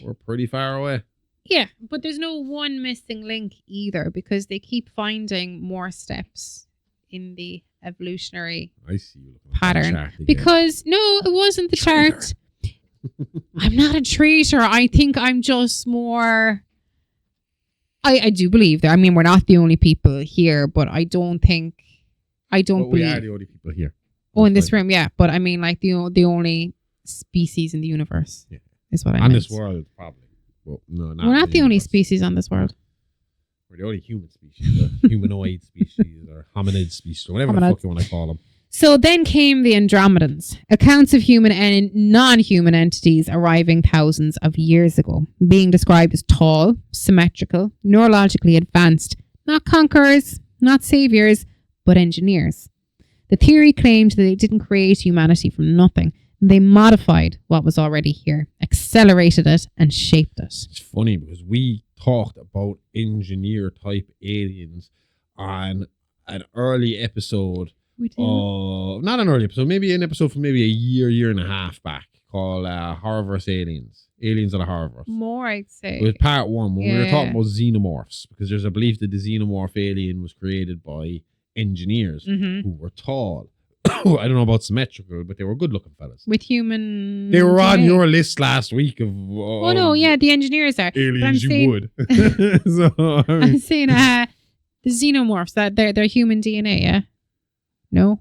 D: We're pretty far away.
E: Yeah, but there's no one missing link either because they keep finding more steps in the evolutionary
D: I see you looking at that
E: pattern.
D: chart again.
E: Because no, it wasn't the chart. I'm not a traitor. I think I'm just more. I do believe that. I mean, we're not the only people here, but I don't
D: Well,
E: believe.
D: we are the only people here.
E: Oh, in this room, yeah. But I mean, like the only species in the universe is what I meant.
D: On this world, probably. Well, no,
E: We're not the only
D: universe.
E: species on this world.
D: We're the only human species, or humanoid species, or hominid species, or whatever the fuck you want to call them.
E: So then came the Andromedans, accounts of human and non-human entities arriving thousands of years ago, being described as tall, symmetrical, neurologically advanced, not conquerors, not saviors, but engineers. The theory claimed that they didn't create humanity from nothing. They modified what was already here, accelerated it, and shaped it.
D: It's funny because we talked about engineer type aliens on an early episode.
E: We do.
D: Not an early episode, maybe an episode from maybe a year and a half back called Horrorverse Aliens. Aliens of the Horrorverse.
E: More, I'd say.
D: It was part one when we were
E: Yeah.
D: talking about xenomorphs, because there's a belief that the xenomorph alien was created by engineers who were tall. I don't know about symmetrical, but they were good looking fellas.
E: With human...
D: They were on
E: DNA.
D: your list last week of
E: Oh, no, yeah, the engineers are. But I'm
D: aliens you
E: saying-
D: would. So, I mean,
E: I'm saying the xenomorphs, that they're human DNA, yeah? No?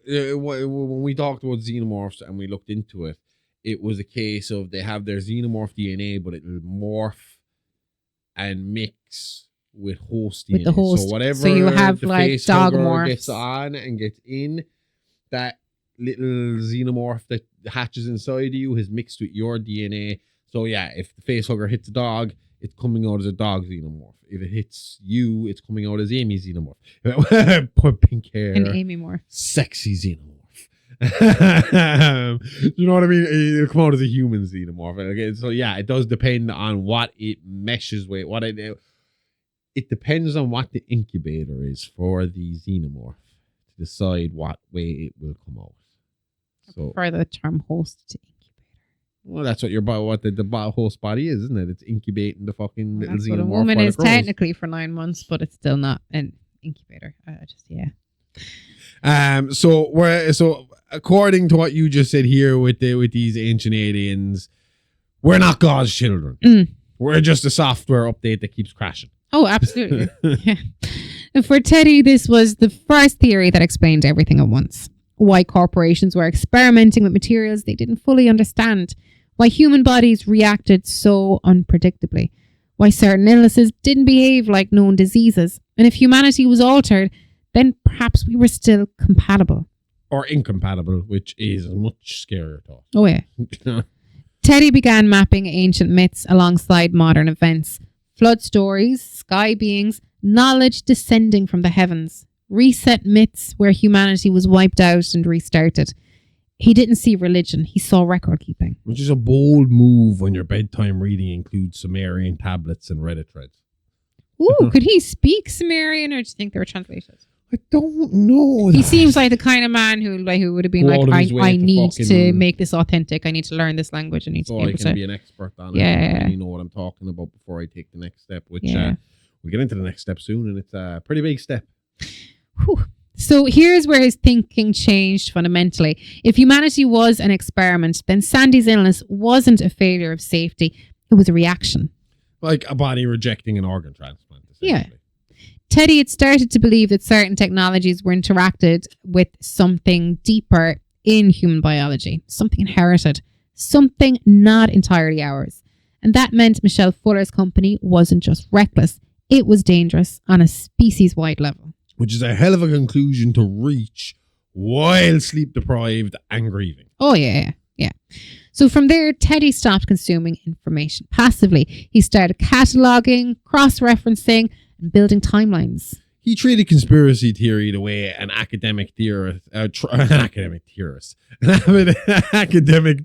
D: when we talked about xenomorphs and we looked into it, it was a case of they have their xenomorph DNA, but it'll morph and mix with host DNA.
E: With the host.
D: So whatever
E: So you have,
D: the
E: like,
D: face
E: dog
D: hugger
E: morphs.
D: gets on and gets in, that little xenomorph that hatches inside of you has mixed with your DNA. So yeah, if the face hugger hits a dog, it's coming out as a dog xenomorph. If it hits you, it's coming out as Amy xenomorph. Put pink hair.
E: And Amy Moore.
D: Sexy xenomorph. You know what I mean? It'll come out as a human xenomorph. Okay, so yeah, it does depend on what it meshes with. It depends on what the incubator is for the xenomorph to decide what way it will come out. So,
E: For the term host to incubator.
D: well, that's what the host body is, isn't it? It's incubating the fucking little
E: That's what a
D: xenomorph.
E: woman
D: while it
E: is
D: grows.
E: technically for 9 months, but it's still not an incubator. Yeah.
D: So according to what you just said here with these ancient aliens, we're not God's children. We're just a software update that keeps crashing.
E: Oh, absolutely. Yeah. And for Teddy, this was the first theory that explained everything at once. Why corporations were experimenting with materials they didn't fully understand. Why human bodies reacted so unpredictably. Why certain illnesses didn't behave like known diseases. And if humanity was altered, then perhaps we were still compatible.
D: Or incompatible, which is a much scarier thought.
E: Oh, yeah. Teddy began mapping ancient myths alongside modern events. Flood stories, sky beings, knowledge descending from the heavens. Reset myths where humanity was wiped out and restarted. He didn't see religion, he saw record keeping.
D: Which is a bold move when your bedtime reading includes Sumerian tablets and Reddit threads.
E: Ooh, could he speak Sumerian, or do you think they were translated?
D: I don't know.
E: He seems like the kind of man who would have been
D: Go
E: like,
D: out of his way
E: I
D: to
E: need to
D: fucking-
E: make this authentic. I need to learn this language. I need to
D: So
E: be
D: I
E: able
D: can
E: to.
D: be an expert on it.
E: Yeah.
D: I really know what I'm talking about before I take the next step, which
E: Yeah.
D: we'll get into the next step soon, and it's a pretty big step.
E: Whew. So here's where his thinking changed fundamentally. If humanity was an experiment, then Sandy's illness wasn't a failure of safety. It was a reaction.
D: Like a body rejecting an organ transplant, essentially.
E: Teddy had started to believe that certain technologies were interacted with something deeper in human biology, something inherited, something not entirely ours. And that meant Michelle Fuller's company wasn't just reckless, it was dangerous on a species-wide level.
D: Which is a hell of a conclusion to reach while sleep deprived and grieving.
E: Oh, yeah. So from there, Teddy stopped consuming information passively. He started cataloging, cross-referencing, and building timelines.
D: He treated conspiracy theory the way an academic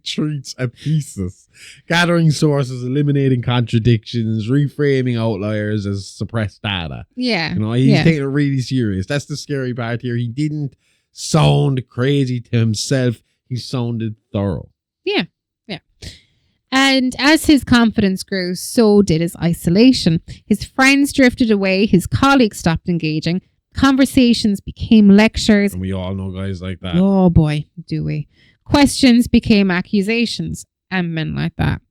D: treats a thesis, gathering sources, eliminating contradictions, reframing outliers as suppressed data.
E: Yeah.
D: You know, he's taking it really serious. That's the scary part here. He didn't sound crazy to himself. He sounded thorough.
E: Yeah. And as his confidence grew, so did his isolation. His friends drifted away, his colleagues stopped engaging, conversations became lectures.
D: And we all know guys like that.
E: Oh boy, do we. Questions became accusations, and men like that.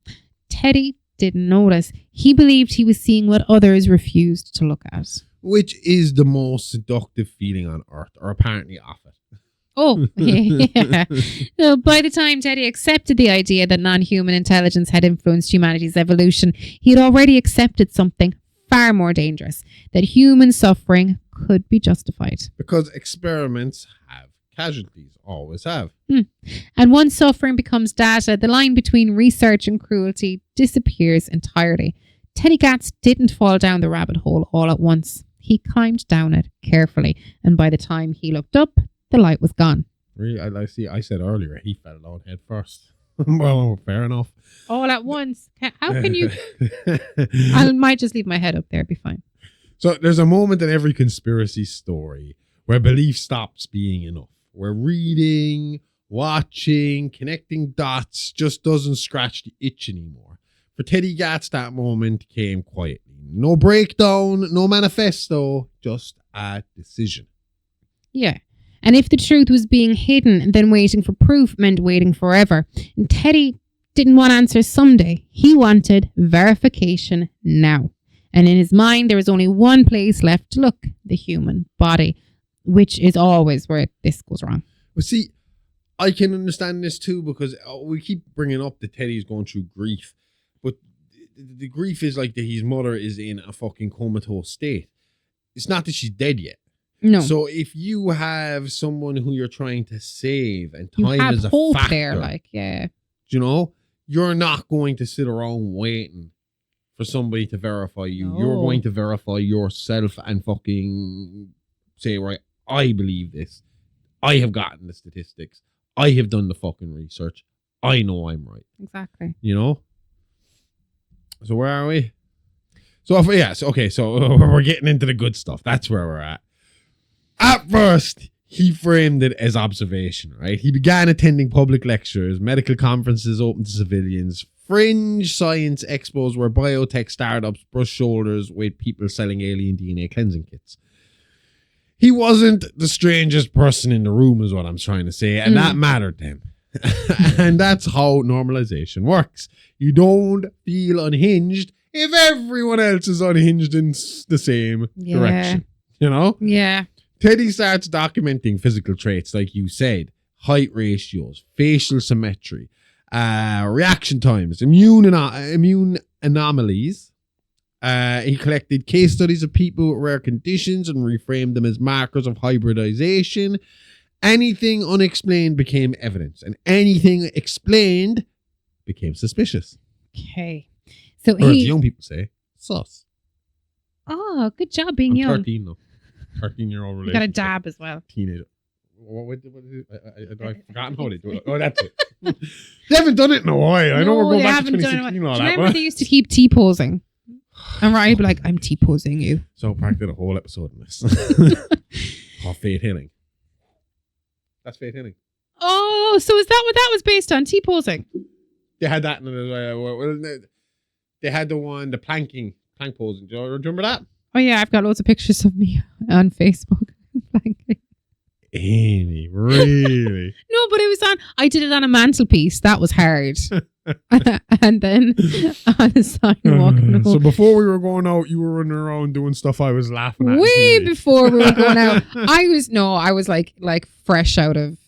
E: Teddy didn't notice. He believed he was seeing what others refused to look at.
D: Which is the most seductive feeling on earth, or apparently off it.
E: Oh, yeah. So by the time Teddy accepted the idea that non-human intelligence had influenced humanity's evolution, he had already accepted something far more dangerous, that human suffering could be justified.
D: Because experiments have casualties, always have.
E: And once suffering becomes data, the line between research and cruelty disappears entirely. Teddy Gatz didn't fall down the rabbit hole all at once. He climbed down it carefully, and by the time he looked up, the light was gone.
D: Really, I said earlier he fell down head first. Well, fair enough.
E: All at once. How can you? I might just leave my head up there. It'd be fine.
D: So there's a moment in every conspiracy story where belief stops being enough. Where reading, watching, connecting dots just doesn't scratch the itch anymore. For Teddy Gatz, that moment came quietly. No breakdown, no manifesto, just a decision.
E: Yeah. And if the truth was being hidden, then waiting for proof meant waiting forever. And Teddy didn't want answers someday. He wanted verification now. And in his mind, there was only one place left to look, the human body, which is always where this goes wrong.
D: But see, I can understand this too, because we keep bringing up that Teddy's going through grief. But the grief is like that his mother is in a fucking comatose state. It's not that she's dead yet.
E: No.
D: So if you have someone who you're trying to save and
E: You
D: time
E: have
D: is a
E: hope
D: factor,
E: there, like, yeah.
D: you know, you're not going to sit around waiting for somebody to verify you.
E: No.
D: You're going to verify yourself and fucking say, right, I believe this. I have gotten the statistics. I have done the fucking research. I know I'm right.
E: Exactly.
D: You know? So where are we? So we're getting into the good stuff. That's where we're at. At first, he framed it as observation, right? He began attending public lectures, medical conferences open to civilians, fringe science expos where biotech startups brush shoulders with people selling alien DNA cleansing kits. He wasn't the strangest person in the room, is what I'm trying to say, and that mattered to him. And that's how normalization works. You don't feel unhinged if everyone else is unhinged in the same direction. You know?
E: Yeah.
D: Teddy starts documenting physical traits, like you said, height ratios, facial symmetry, reaction times, immune anomalies. He collected case studies of people with rare conditions and reframed them as markers of hybridization. Anything unexplained became evidence, and anything explained became suspicious.
E: Okay. So
D: Or as young people say, sus.
E: Oh, good job being
D: I'm
E: young.
D: 13 now. 13-year-old
E: You
D: relationship.
E: got a dab as well.
D: Teenager. What is it? I've forgotten how they do it. Oh, that's it. They haven't done it in a while. I know we're going
E: they
D: back to
E: haven't done it.
D: 2016
E: Do
D: and all
E: you
D: that.
E: remember they used to keep T-posing? And Ryan would be like, I'm T-posing you.
D: So Park did a whole episode on this. Called Fate Healing. That's Fate Healing.
E: Oh, so is that what that was based on? T-posing?
D: They had that in they had the plank posing. Do you remember that?
E: Oh yeah, I've got loads of pictures of me on Facebook.
D: Amy, really?
E: No, but it was I did it on a mantelpiece. That was hard. And then on a sidewalk.
D: So before we were going out, you were running around doing stuff I was laughing at.
E: Way before we were going out. I was like fresh out of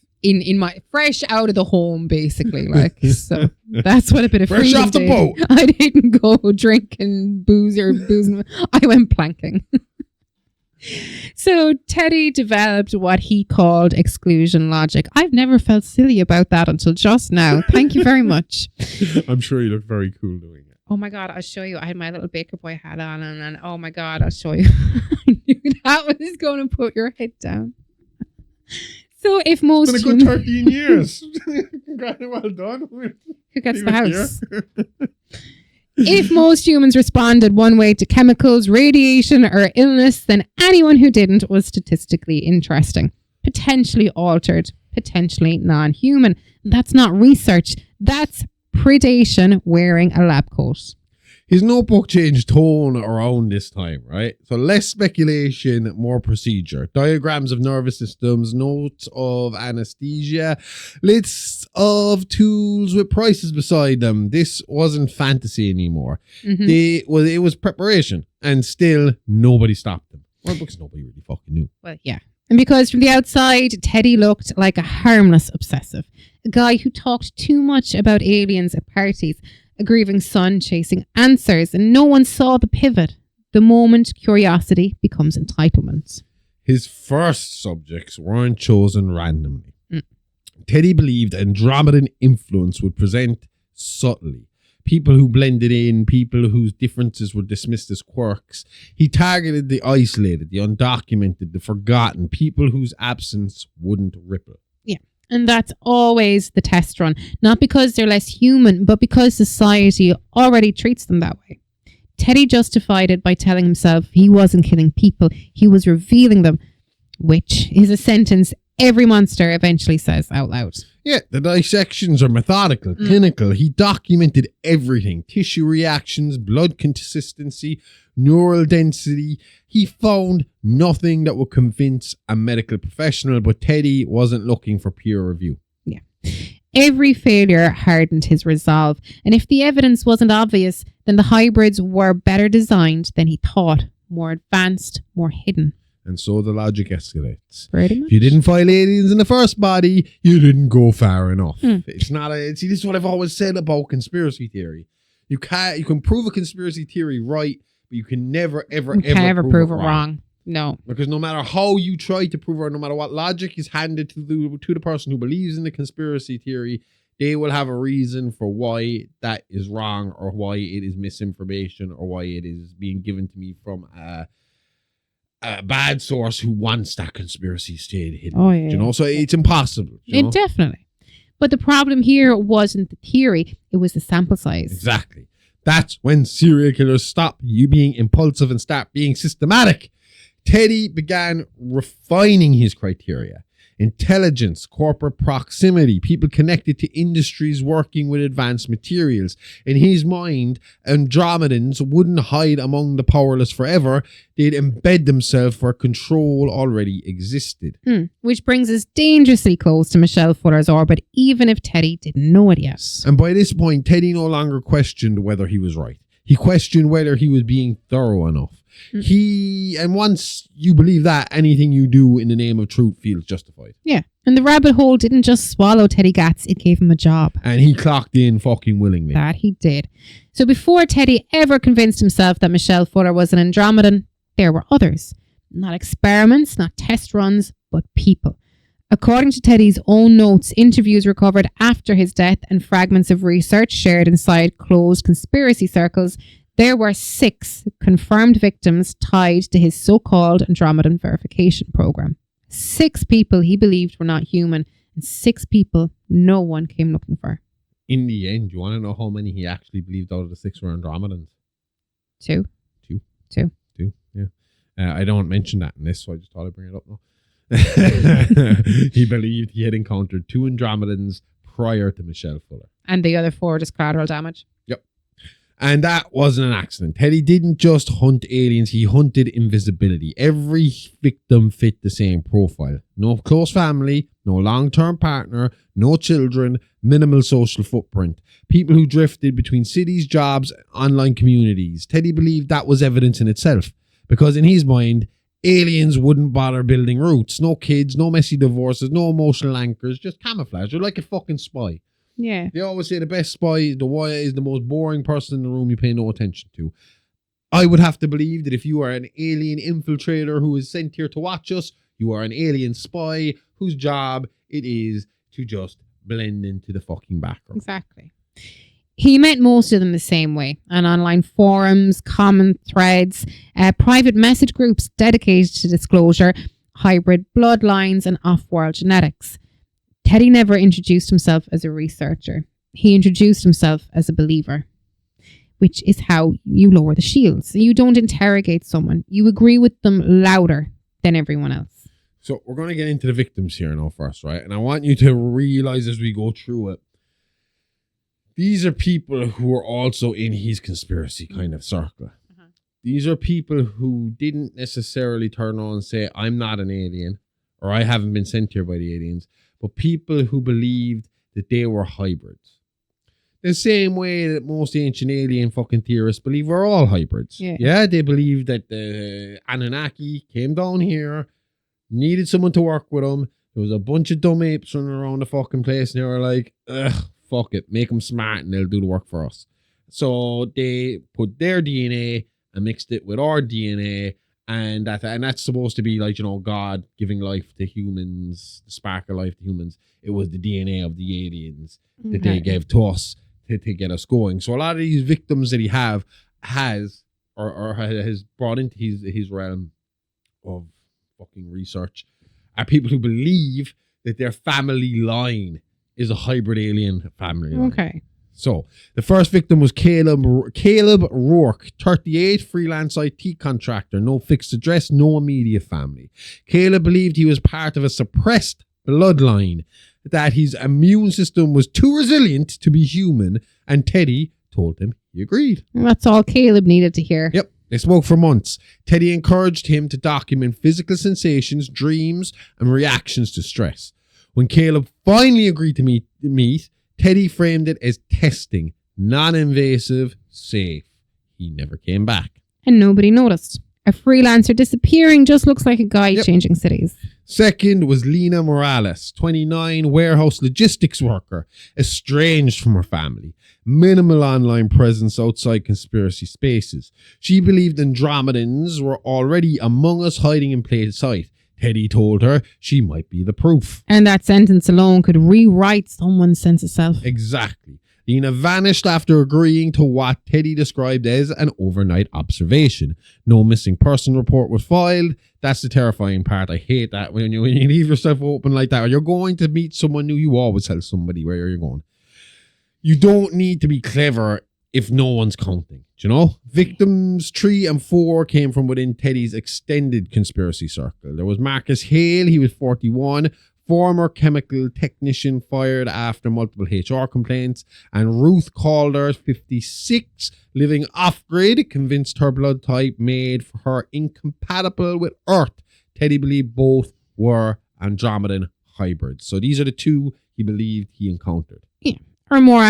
E: fresh out of the home, basically. Like, so that's what a bit of
D: fresh
E: freedom
D: off the
E: did.
D: boat.
E: I didn't go drinking booze or boozing. I went planking. So Teddy developed what he called exclusion logic. I've never felt silly about that until just now. Thank you very much.
D: I'm sure you look very cool doing it.
E: Oh my God, I'll show you. I had my little baker boy hat on and oh my God, I'll show you. I knew that was going to put your head down. So if most...
D: It's been a good 13 years. Well done.
E: Who gets the house? If most humans responded one way to chemicals, radiation, or illness, then anyone who didn't was statistically interesting, potentially altered, potentially non-human. That's not research. That's predation wearing a lab coat.
D: His notebook changed tone around this time, right? So less speculation, more procedure. Diagrams of nervous systems, notes of anesthesia, lists of tools with prices beside them. This wasn't fantasy anymore. It was preparation, and still nobody stopped them. Well, because nobody really fucking knew.
E: Well, yeah. And because from the outside, Teddy looked like a harmless obsessive. A guy who talked too much about aliens at parties. A grieving son chasing answers, and no one saw the pivot. The moment curiosity becomes entitlement.
D: His first subjects weren't chosen randomly. Teddy believed Andromedan influence would present subtly. People who blended in, people whose differences were dismissed as quirks. He targeted the isolated, the undocumented, the forgotten, people whose absence wouldn't ripple.
E: Yeah. And that's always the test run. Not because they're less human, but because society already treats them that way. Teddy justified it by telling himself he wasn't killing people. He was revealing them, which is a sentence every monster eventually says out loud.
D: Yeah, the dissections are methodical, clinical. He documented everything. Tissue reactions, blood consistency, neural density. He found nothing that would convince a medical professional, but Teddy wasn't looking for peer review.
E: Yeah. Every failure hardened his resolve. And if the evidence wasn't obvious, then the hybrids were better designed than he thought. More advanced, more hidden.
D: And so the logic escalates.
E: Pretty much.
D: If you didn't find aliens in the first body, you didn't go far enough. It's not a... See, this is what I've always said about conspiracy theory. You can prove a conspiracy theory right, but you can never, ever
E: prove it wrong. No.
D: Because no matter how you try to prove it, or no matter what logic is handed to the person who believes in the conspiracy theory, they will have a reason for why that is wrong, or why it is misinformation, or why it is being given to me from a bad source who wants that conspiracy stayed hidden.
E: Oh, yeah.
D: You know, so it's impossible.
E: Definitely. But the problem here wasn't the theory, it was the sample size.
D: Exactly. That's when serial killers stop you being impulsive and start being systematic. Teddy began refining his criteria. Intelligence, corporate proximity, people connected to industries working with advanced materials. In his mind, Andromedans wouldn't hide among the powerless forever. They'd embed themselves where control already existed.
E: Which brings us dangerously close to Michelle Fuller's orbit, even if Teddy didn't know it yet.
D: And by this point, Teddy no longer questioned whether he was right. He questioned whether he was being thorough enough. And once you believe that, anything you do in the name of truth feels justified.
E: Yeah. And the rabbit hole didn't just swallow Teddy Gatz, it gave him a job.
D: And he clocked in fucking willingly.
E: That he did. So before Teddy ever convinced himself that Michelle Fuller was an Andromedan, there were others. Not experiments, not test runs, but people. According to Teddy's own notes, interviews recovered after his death and fragments of research shared inside closed conspiracy circles, there were 6 confirmed victims tied to his so-called Andromedan verification program. 6 people he believed were not human, and 6 people no one came looking for.
D: In the end, you want to know how many he actually believed out of the 6 were Andromedans?
E: 2.
D: 2.
E: 2.
D: 2, yeah. I don't mention that in this, so I just thought I'd bring it up now. He believed he had encountered 2 Andromedans prior to Michelle Fuller.
E: And the other 4 just collateral damage.
D: Yep. And that wasn't an accident. Teddy didn't just hunt aliens, he hunted invisibility. Every victim fit the same profile. No close family, no long-term partner, no children, minimal social footprint. People who drifted between cities, jobs, online communities. Teddy believed that was evidence in itself. Because in his mind, aliens wouldn't bother building roots. No kids, no messy divorces, no emotional anchors, just camouflage. They're like a fucking spy.
E: Yeah.
D: They always say the best spy, the wire is the most boring person in the room you pay no attention to. I would have to believe that if you are an alien infiltrator who is sent here to watch us, you are an alien spy whose job it is to just blend into the fucking background.
E: Exactly. He met most of them the same way, on online forums, common threads, private message groups dedicated to disclosure, hybrid bloodlines, and off-world genetics. Teddy never introduced himself as a researcher. He introduced himself as a believer, which is how you lower the shields. You don't interrogate someone. You agree with them louder than everyone else.
D: So we're going to get into the victims here now first, right? And I want you to realize as we go through it, These are people who are also in his conspiracy kind of circle. These are people who didn't necessarily turn on and say, I'm not an alien, or I haven't been sent here by the aliens, but people who believed that they were hybrids. The same way that most ancient alien fucking theorists believe we're all hybrids. Yeah, they believe that the Anunnaki came down here, needed someone to work with them. There was a bunch of dumb apes running around the fucking place, and they were like, ugh, fuck it, make them smart and they'll do the work for us. So they put their DNA and mixed it with our DNA, and that's supposed to be like, God giving life to humans, the spark of life to humans. It was the DNA of the aliens that they gave to us to get us going. So a lot of these victims that he has brought into his realm of fucking research are people who believe that their family line is a hybrid alien family line.
E: Okay.
D: So the first victim was Caleb Rourke, 38, freelance IT contractor, no fixed address, no immediate family. Caleb believed he was part of a suppressed bloodline, that his immune system was too resilient to be human, and Teddy told him he agreed.
E: That's all Caleb needed to hear.
D: Yep. They spoke for months. Teddy encouraged him to document physical sensations, dreams, and reactions to stress. When Caleb finally agreed to meet, Teddy framed it as testing, non-invasive, safe. He never came back.
E: And nobody noticed. A freelancer disappearing just looks like a guy changing cities.
D: Second was Lena Morales, 29, warehouse logistics worker, estranged from her family. Minimal online presence outside conspiracy spaces. She believed Andromedans were already among us, hiding in plain sight. Teddy told her she might be the proof.
E: And that sentence alone could rewrite someone's sense of self.
D: Exactly. Lena vanished after agreeing to what Teddy described as an overnight observation. No missing person report was filed. That's the terrifying part. I hate that when you leave yourself open like that, or you're going to meet someone new, you always tell somebody where you're going. You don't need to be clever if no one's counting, Victims 3 and 4 came from within Teddy's extended conspiracy circle. There was Marcus Hale, he was 41, former chemical technician fired after multiple HR complaints, and Ruth Calder, 56, living off-grid, convinced her blood type made for her incompatible with Earth. Teddy believed both were Andromedan hybrids. So these are the two he believed he encountered.
E: Yeah. Or more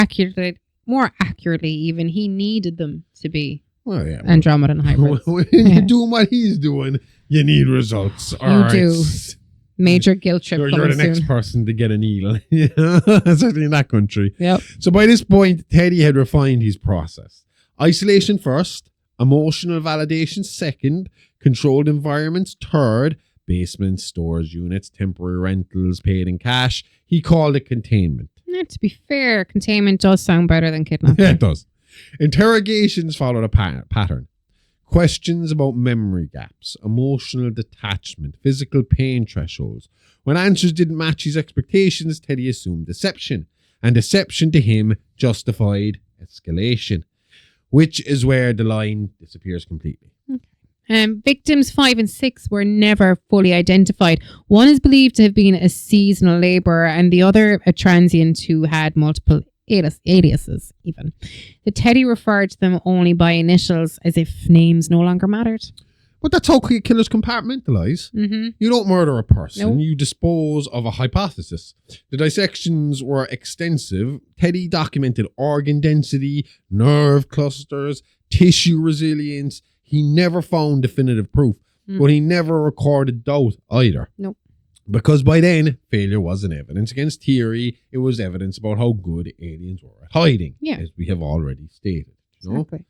E: accurately even, he needed them to be Andromedan hybrids.
D: When you're doing what he's doing, you need results.
E: You do. Major guilt trip.
D: You're the next person to get a needle. Certainly in that country.
E: Yep.
D: So by this point, Teddy had refined his process. Isolation first, emotional validation second, controlled environments third, basement, storage units, temporary rentals paid in cash. He called it containment.
E: To be fair, containment does sound better than kidnapping.
D: Yeah, it does. Interrogations followed a pattern. Questions about memory gaps, emotional detachment, physical pain thresholds. When answers didn't match his expectations, Teddy assumed deception. And deception to him justified escalation, which is where the line disappears completely.
E: Victims 5 and 6 were never fully identified. One is believed to have been a seasonal labourer and the other a transient who had multiple aliases even. The Teddy referred to them only by initials as if names no longer mattered.
D: But that's how killers compartmentalize.
E: Mm-hmm.
D: You don't murder a person.
E: Nope.
D: You dispose of a hypothesis. The dissections were extensive. Teddy documented organ density, nerve clusters, tissue resilience. He never found definitive proof, but he never recorded doubt either.
E: Nope.
D: Because by then, failure wasn't evidence against theory. It was evidence about how good aliens were at hiding, as we have already stated.
E: Exactly.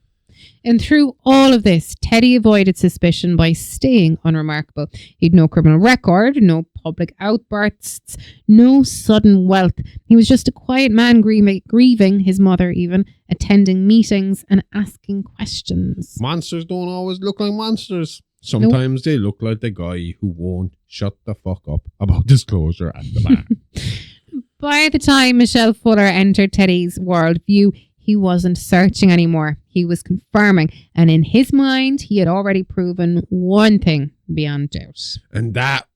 E: And through all of this, Teddy avoided suspicion by staying unremarkable. He'd no criminal record, no public outbursts, no sudden wealth. He was just a quiet man grieving his mother even, attending meetings and asking questions.
D: Monsters don't always look like monsters. Sometimes they look like the guy who won't shut the fuck up about disclosure at the bar.
E: By the time Michelle Fuller entered Teddy's worldview, he wasn't searching anymore. He was confirming. And in his mind, he had already proven one thing beyond doubt.
D: And that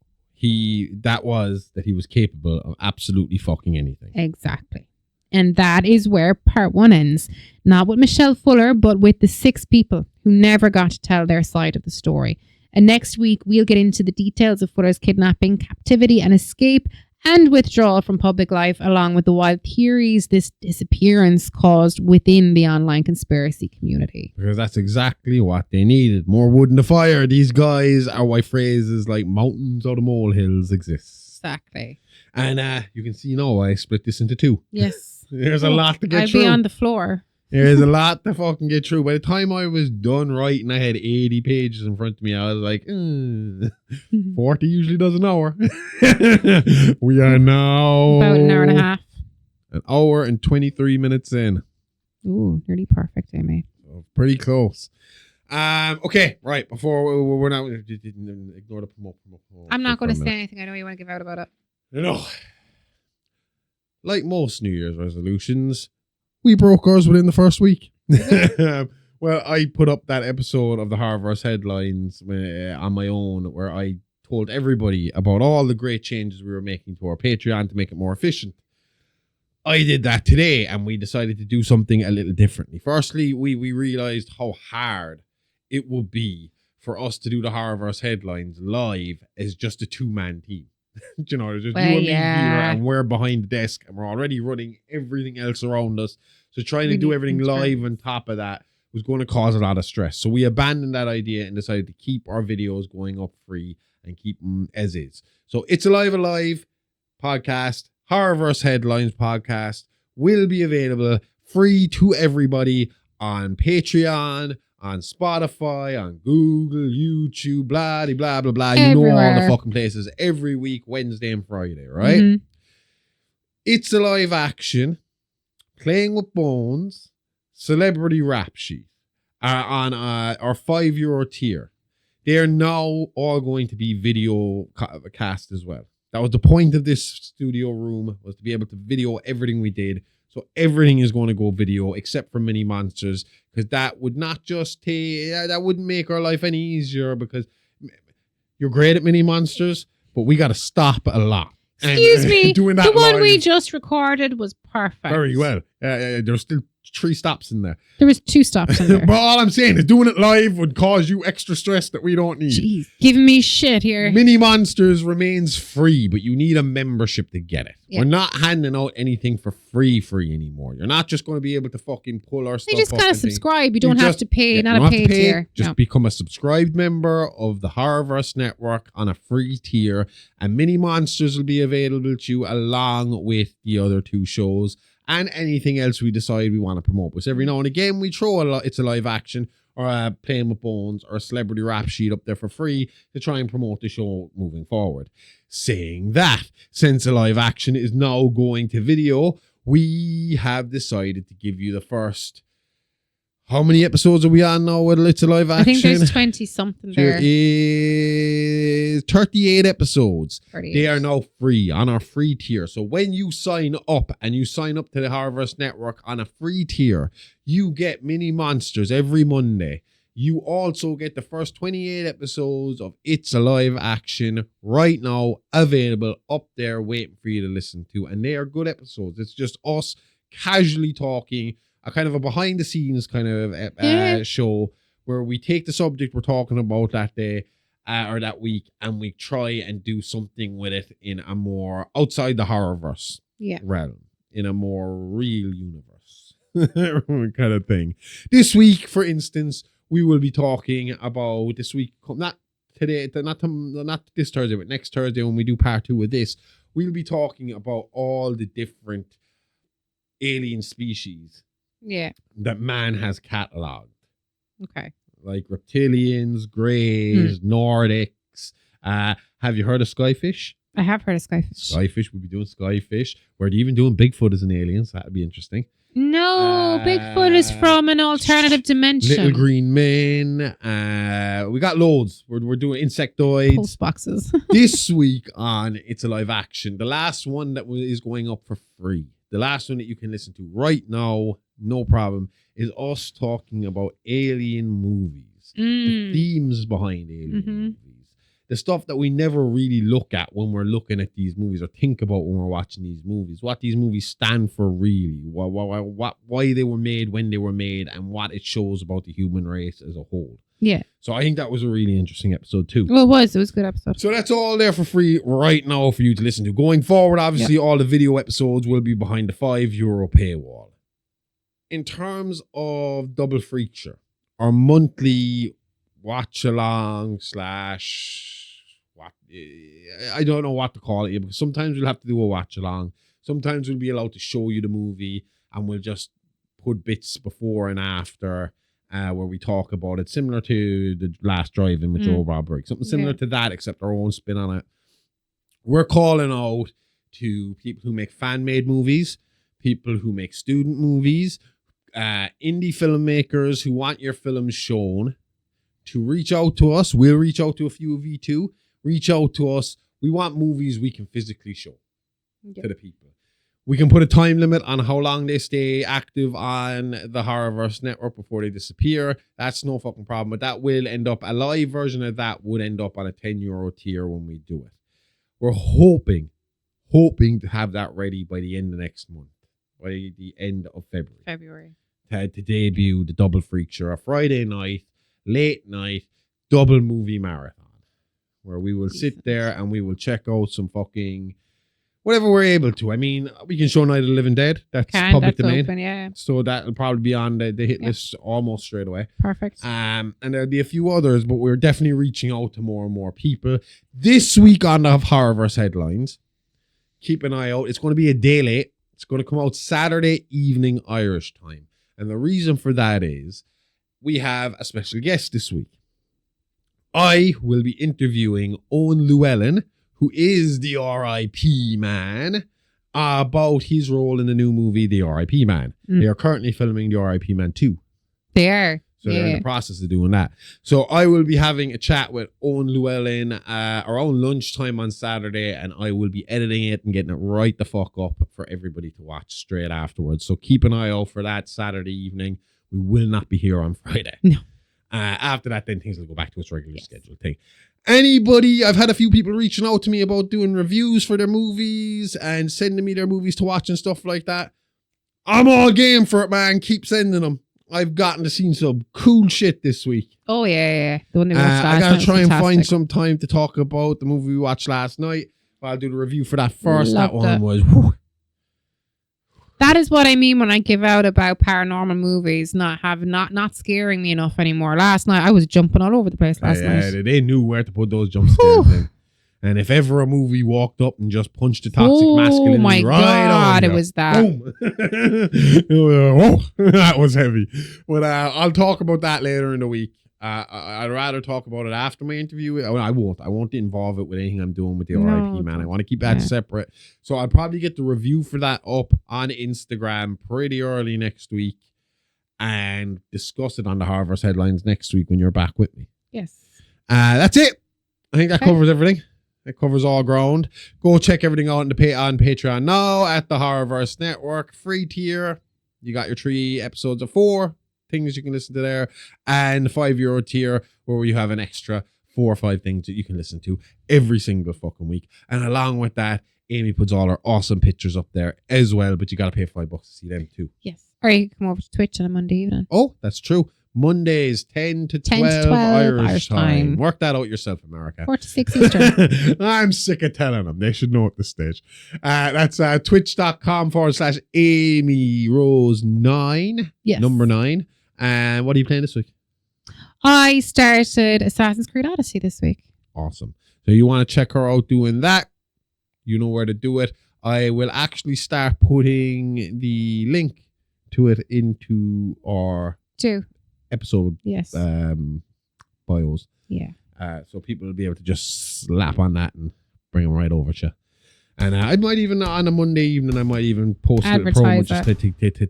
D: was that he was capable of absolutely fucking anything.
E: Exactly. And that is where part 1 ends. Not with Michelle Fuller, but with the 6 people who never got to tell their side of the story. And next week, we'll get into the details of Fuller's kidnapping, captivity and escape, and withdrawal from public life, along with the wild theories this disappearance caused within the online conspiracy community.
D: Because that's exactly what they needed. More wood in the fire. These guys are why phrases like mountains or the molehills exist.
E: Exactly.
D: And you can see now I split this into 2.
E: Yes.
D: There's a lot to get
E: I'd
D: through.
E: be on the floor.
D: There's a lot to fucking get through. By the time I was done writing, I had 80 pages in front of me. I was like, 40 usually does an hour. We are now
E: About an hour and a half.
D: An hour and 23 minutes in.
E: Ooh, nearly perfect, Amy.
D: So pretty close. Okay, right. Before we're not ignore the promote.
E: I'm not going to say anything. I know you want to give out about it.
D: You know, like most New Year's resolutions, we broke ours within the first week. Well, I put up that episode of the Horrorverse headlines on my own where I told everybody about all the great changes we were making to our Patreon to make it more efficient. I did that today and we decided to do something a little differently. Firstly, we realized how hard it would be for us to do the Horrorverse headlines live as just a 2-man team. You know, there's just you and me here and we're behind the desk and we're already running everything else around us. So trying to do everything live on top of that was going to cause a lot of stress. So we abandoned that idea and decided to keep our videos going up free and keep them as is. So It's Alive podcast, Horrorverse Headlines podcast will be available free to everybody on Patreon, on Spotify, on Google, YouTube, blah, blah, blah, blah. You know all the fucking places every week, Wednesday and Friday, right? Mm-hmm. It's a live action, Playing with Bones, Celebrity Rap Sheet are on our €5 tier. They are now all going to be video cast as well. That was the point of this studio room, was to be able to video everything we did. So everything is going to go video except for Mini Monsters, because that would not just that wouldn't make our life any easier, because you're great at Mini Monsters, but we got to stop a lot.
E: Excuse me,
D: doing that
E: the one
D: live,
E: we just recorded was perfect.
D: Very well. There's still 3 stops in there.
E: There was 2 stops in there.
D: But all I'm saying is doing it live would cause you extra stress that we don't need.
E: Jeez, giving me shit here.
D: Mini Monsters remains free, but you need a membership to get it. Yeah. We're not handing out anything for free anymore. You're not just going to be able to fucking pull our stuff.
E: You just gotta subscribe. You don't have to pay. Not a paid tier.
D: Just become a subscribed member of the Horrorverse Network on a free tier, and Mini Monsters will be available to you along with the other 2 shows and anything else we decide we want to promote. Because every now and again we throw It's a Live action or Playing with Bones or a Celebrity Rap Sheet up there for free to try and promote the show moving forward. Saying that, since a live action is now going to video, we have decided to give you the first... How many episodes are we on now with It's a Live action?
E: I think there's 20-something there.
D: There is 38 episodes. 38. They are now free on our free tier. So when you sign up and you sign up to the Horrorverse Network on a free tier, you get Mini Monsters every Monday. You also get the first 28 episodes of It's a Live action right now available up there waiting for you to listen to. And they are good episodes. It's just us casually talking, a kind of a behind the scenes kind of show where we take the subject we're talking about that day or that week and we try and do something with it in a more outside the horrorverse realm, in a more real universe kind of thing. This week, for instance, we will be talking about this week, not today, not this Thursday, but next Thursday when we do part 2 of this, we'll be talking about all the different alien species that man has catalogued.
E: Okay.
D: Like reptilians, greys, Nordics. Have you heard of Skyfish?
E: I have heard of Skyfish.
D: Skyfish, we'll be doing Skyfish. We're even doing Bigfoot as an alien, so that'd be interesting.
E: No, Bigfoot is from an alternative dimension.
D: Little green men. We got loads. We're doing insectoids.
E: Post boxes.
D: This week on It's a Live Action, the last one that is going up for free, the last one that you can listen to right now, no problem, is us talking about alien movies. The themes behind alien movies. the stuff that we never really look at when we're looking at these movies or think about when we're watching these movies, what these movies stand for really, why they were made, when they were made, and what it shows about the human race as a whole.
E: Yeah.
D: So I think that was a really interesting episode too.
E: Well, it was a good episode.
D: So that's all there for free right now for you to listen to. Going forward, obviously, all the video episodes will be behind the €5 paywall. In terms of Double Feature, our monthly watch along / what I don't know what to call it, because sometimes we'll have to do a watch along. Sometimes we'll be allowed to show you the movie and we'll just put bits before and after where we talk about it, similar to the last drive-in with Joe Bob Briggs. Something similar to that, except our own spin on it. We're calling out to people who make fan-made movies, people who make student movies, indie filmmakers who want your films shown, to reach out to us. We'll reach out to a few of you too. Reach out to us. We want movies we can physically show to the people. We can put a time limit on how long they stay active on the Horrorverse network before they disappear. That's no fucking problem. But that will end up, a live version of that would end up on a €10 tier when we do it. We're hoping to have that ready by the end of next month, by the end of February. To debut the Double Feature, a Friday night, late night, double movie marathon, where we will sit there and we will check out some fucking whatever we're able to. I mean, we can show Night of the Living Dead. That's public domain.
E: Open,
D: so that'll probably be on the hit list almost straight away.
E: Perfect.
D: And there'll be a few others, but we're definitely reaching out to more and more people. This week on the Horrorverse headlines, keep an eye out. It's going to be a day late. It's going to come out Saturday evening Irish time. And the reason for that is we have a special guest this week. I will be interviewing Owen Llewellyn, who is the R.I.P. Man, about his role in the new movie, The R.I.P. Man. They are currently filming The R.I.P. Man 2.
E: They are.
D: So they're in the process of doing that. So I will be having a chat with Owen Llewellyn around lunchtime on Saturday, and I will be editing it and getting it right the fuck up for everybody to watch straight afterwards. So keep an eye out for that Saturday evening. We will not be here on Friday.
E: No.
D: After that, then things will go back to its regular scheduled thing. Anybody, I've had a few people reaching out to me about doing reviews for their movies and sending me their movies to watch and stuff like that. I'm all game for it, man. Keep sending them. I've gotten to see some cool shit this week.
E: Oh, yeah. The one that we watched last night.
D: I gotta try and find some time to talk about the movie we watched last night. I'll do the review for that first. That one was... Whew.
E: That is what I mean when I give out about paranormal movies not scaring me enough anymore. Last night, I was jumping all over the place last night.
D: They knew where to put those jump scares in. And if ever a movie walked up and just punched the toxic masculinity
E: my
D: right
E: God,
D: on
E: it was that.
D: Boom. Whoa, that was heavy. But I'll talk about that later in the week. I'd rather talk about it after my interview. I won't involve it with anything I'm doing with the R.I.P. Man. I want to keep that separate. So I'll probably get the review for that up on Instagram pretty early next week and discuss it on the Horrorverse headlines next week when you're back with me.
E: Yes.
D: That's it. I think that covers everything. It covers all ground. Go check everything out on Patreon now at the Horrorverse Network. Free tier. You got your 3 episodes of 4 things you can listen to there, and the €5 tier where you have an extra 4 or 5 things that you can listen to every single fucking week. And along with that, Amy puts all her awesome pictures up there as well, but you got to pay $5 to see them too.
E: Yes. Or you can come over to Twitch on a Monday evening.
D: Oh, that's true. Mondays, 10 to 12 Irish time. Work that out yourself, America.
E: 4 to 6 Eastern.
D: I'm sick of telling them. They should know at this stage. That's twitch.com/AmyRose9.
E: Yes.
D: Number 9. And what are you playing this week?
E: I started Assassin's Creed Odyssey this week.
D: Awesome. So you want to check her out doing that? You know where to do it. I will actually start putting the link to it into our
E: 2
D: episode bios.
E: Yeah.
D: So people will be able to just slap on that and bring them right over to you. And I might even, on a Monday evening, I might even post a promo just to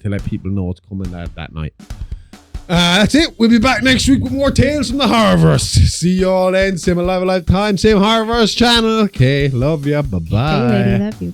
D: let people know it's coming that night. That's it. We'll be back next week with more tales from the Horrorverse. See you all then. Same Alive Time, same Horrorverse channel. Okay, love ya. Bye-bye.
E: Hey, lady, love you.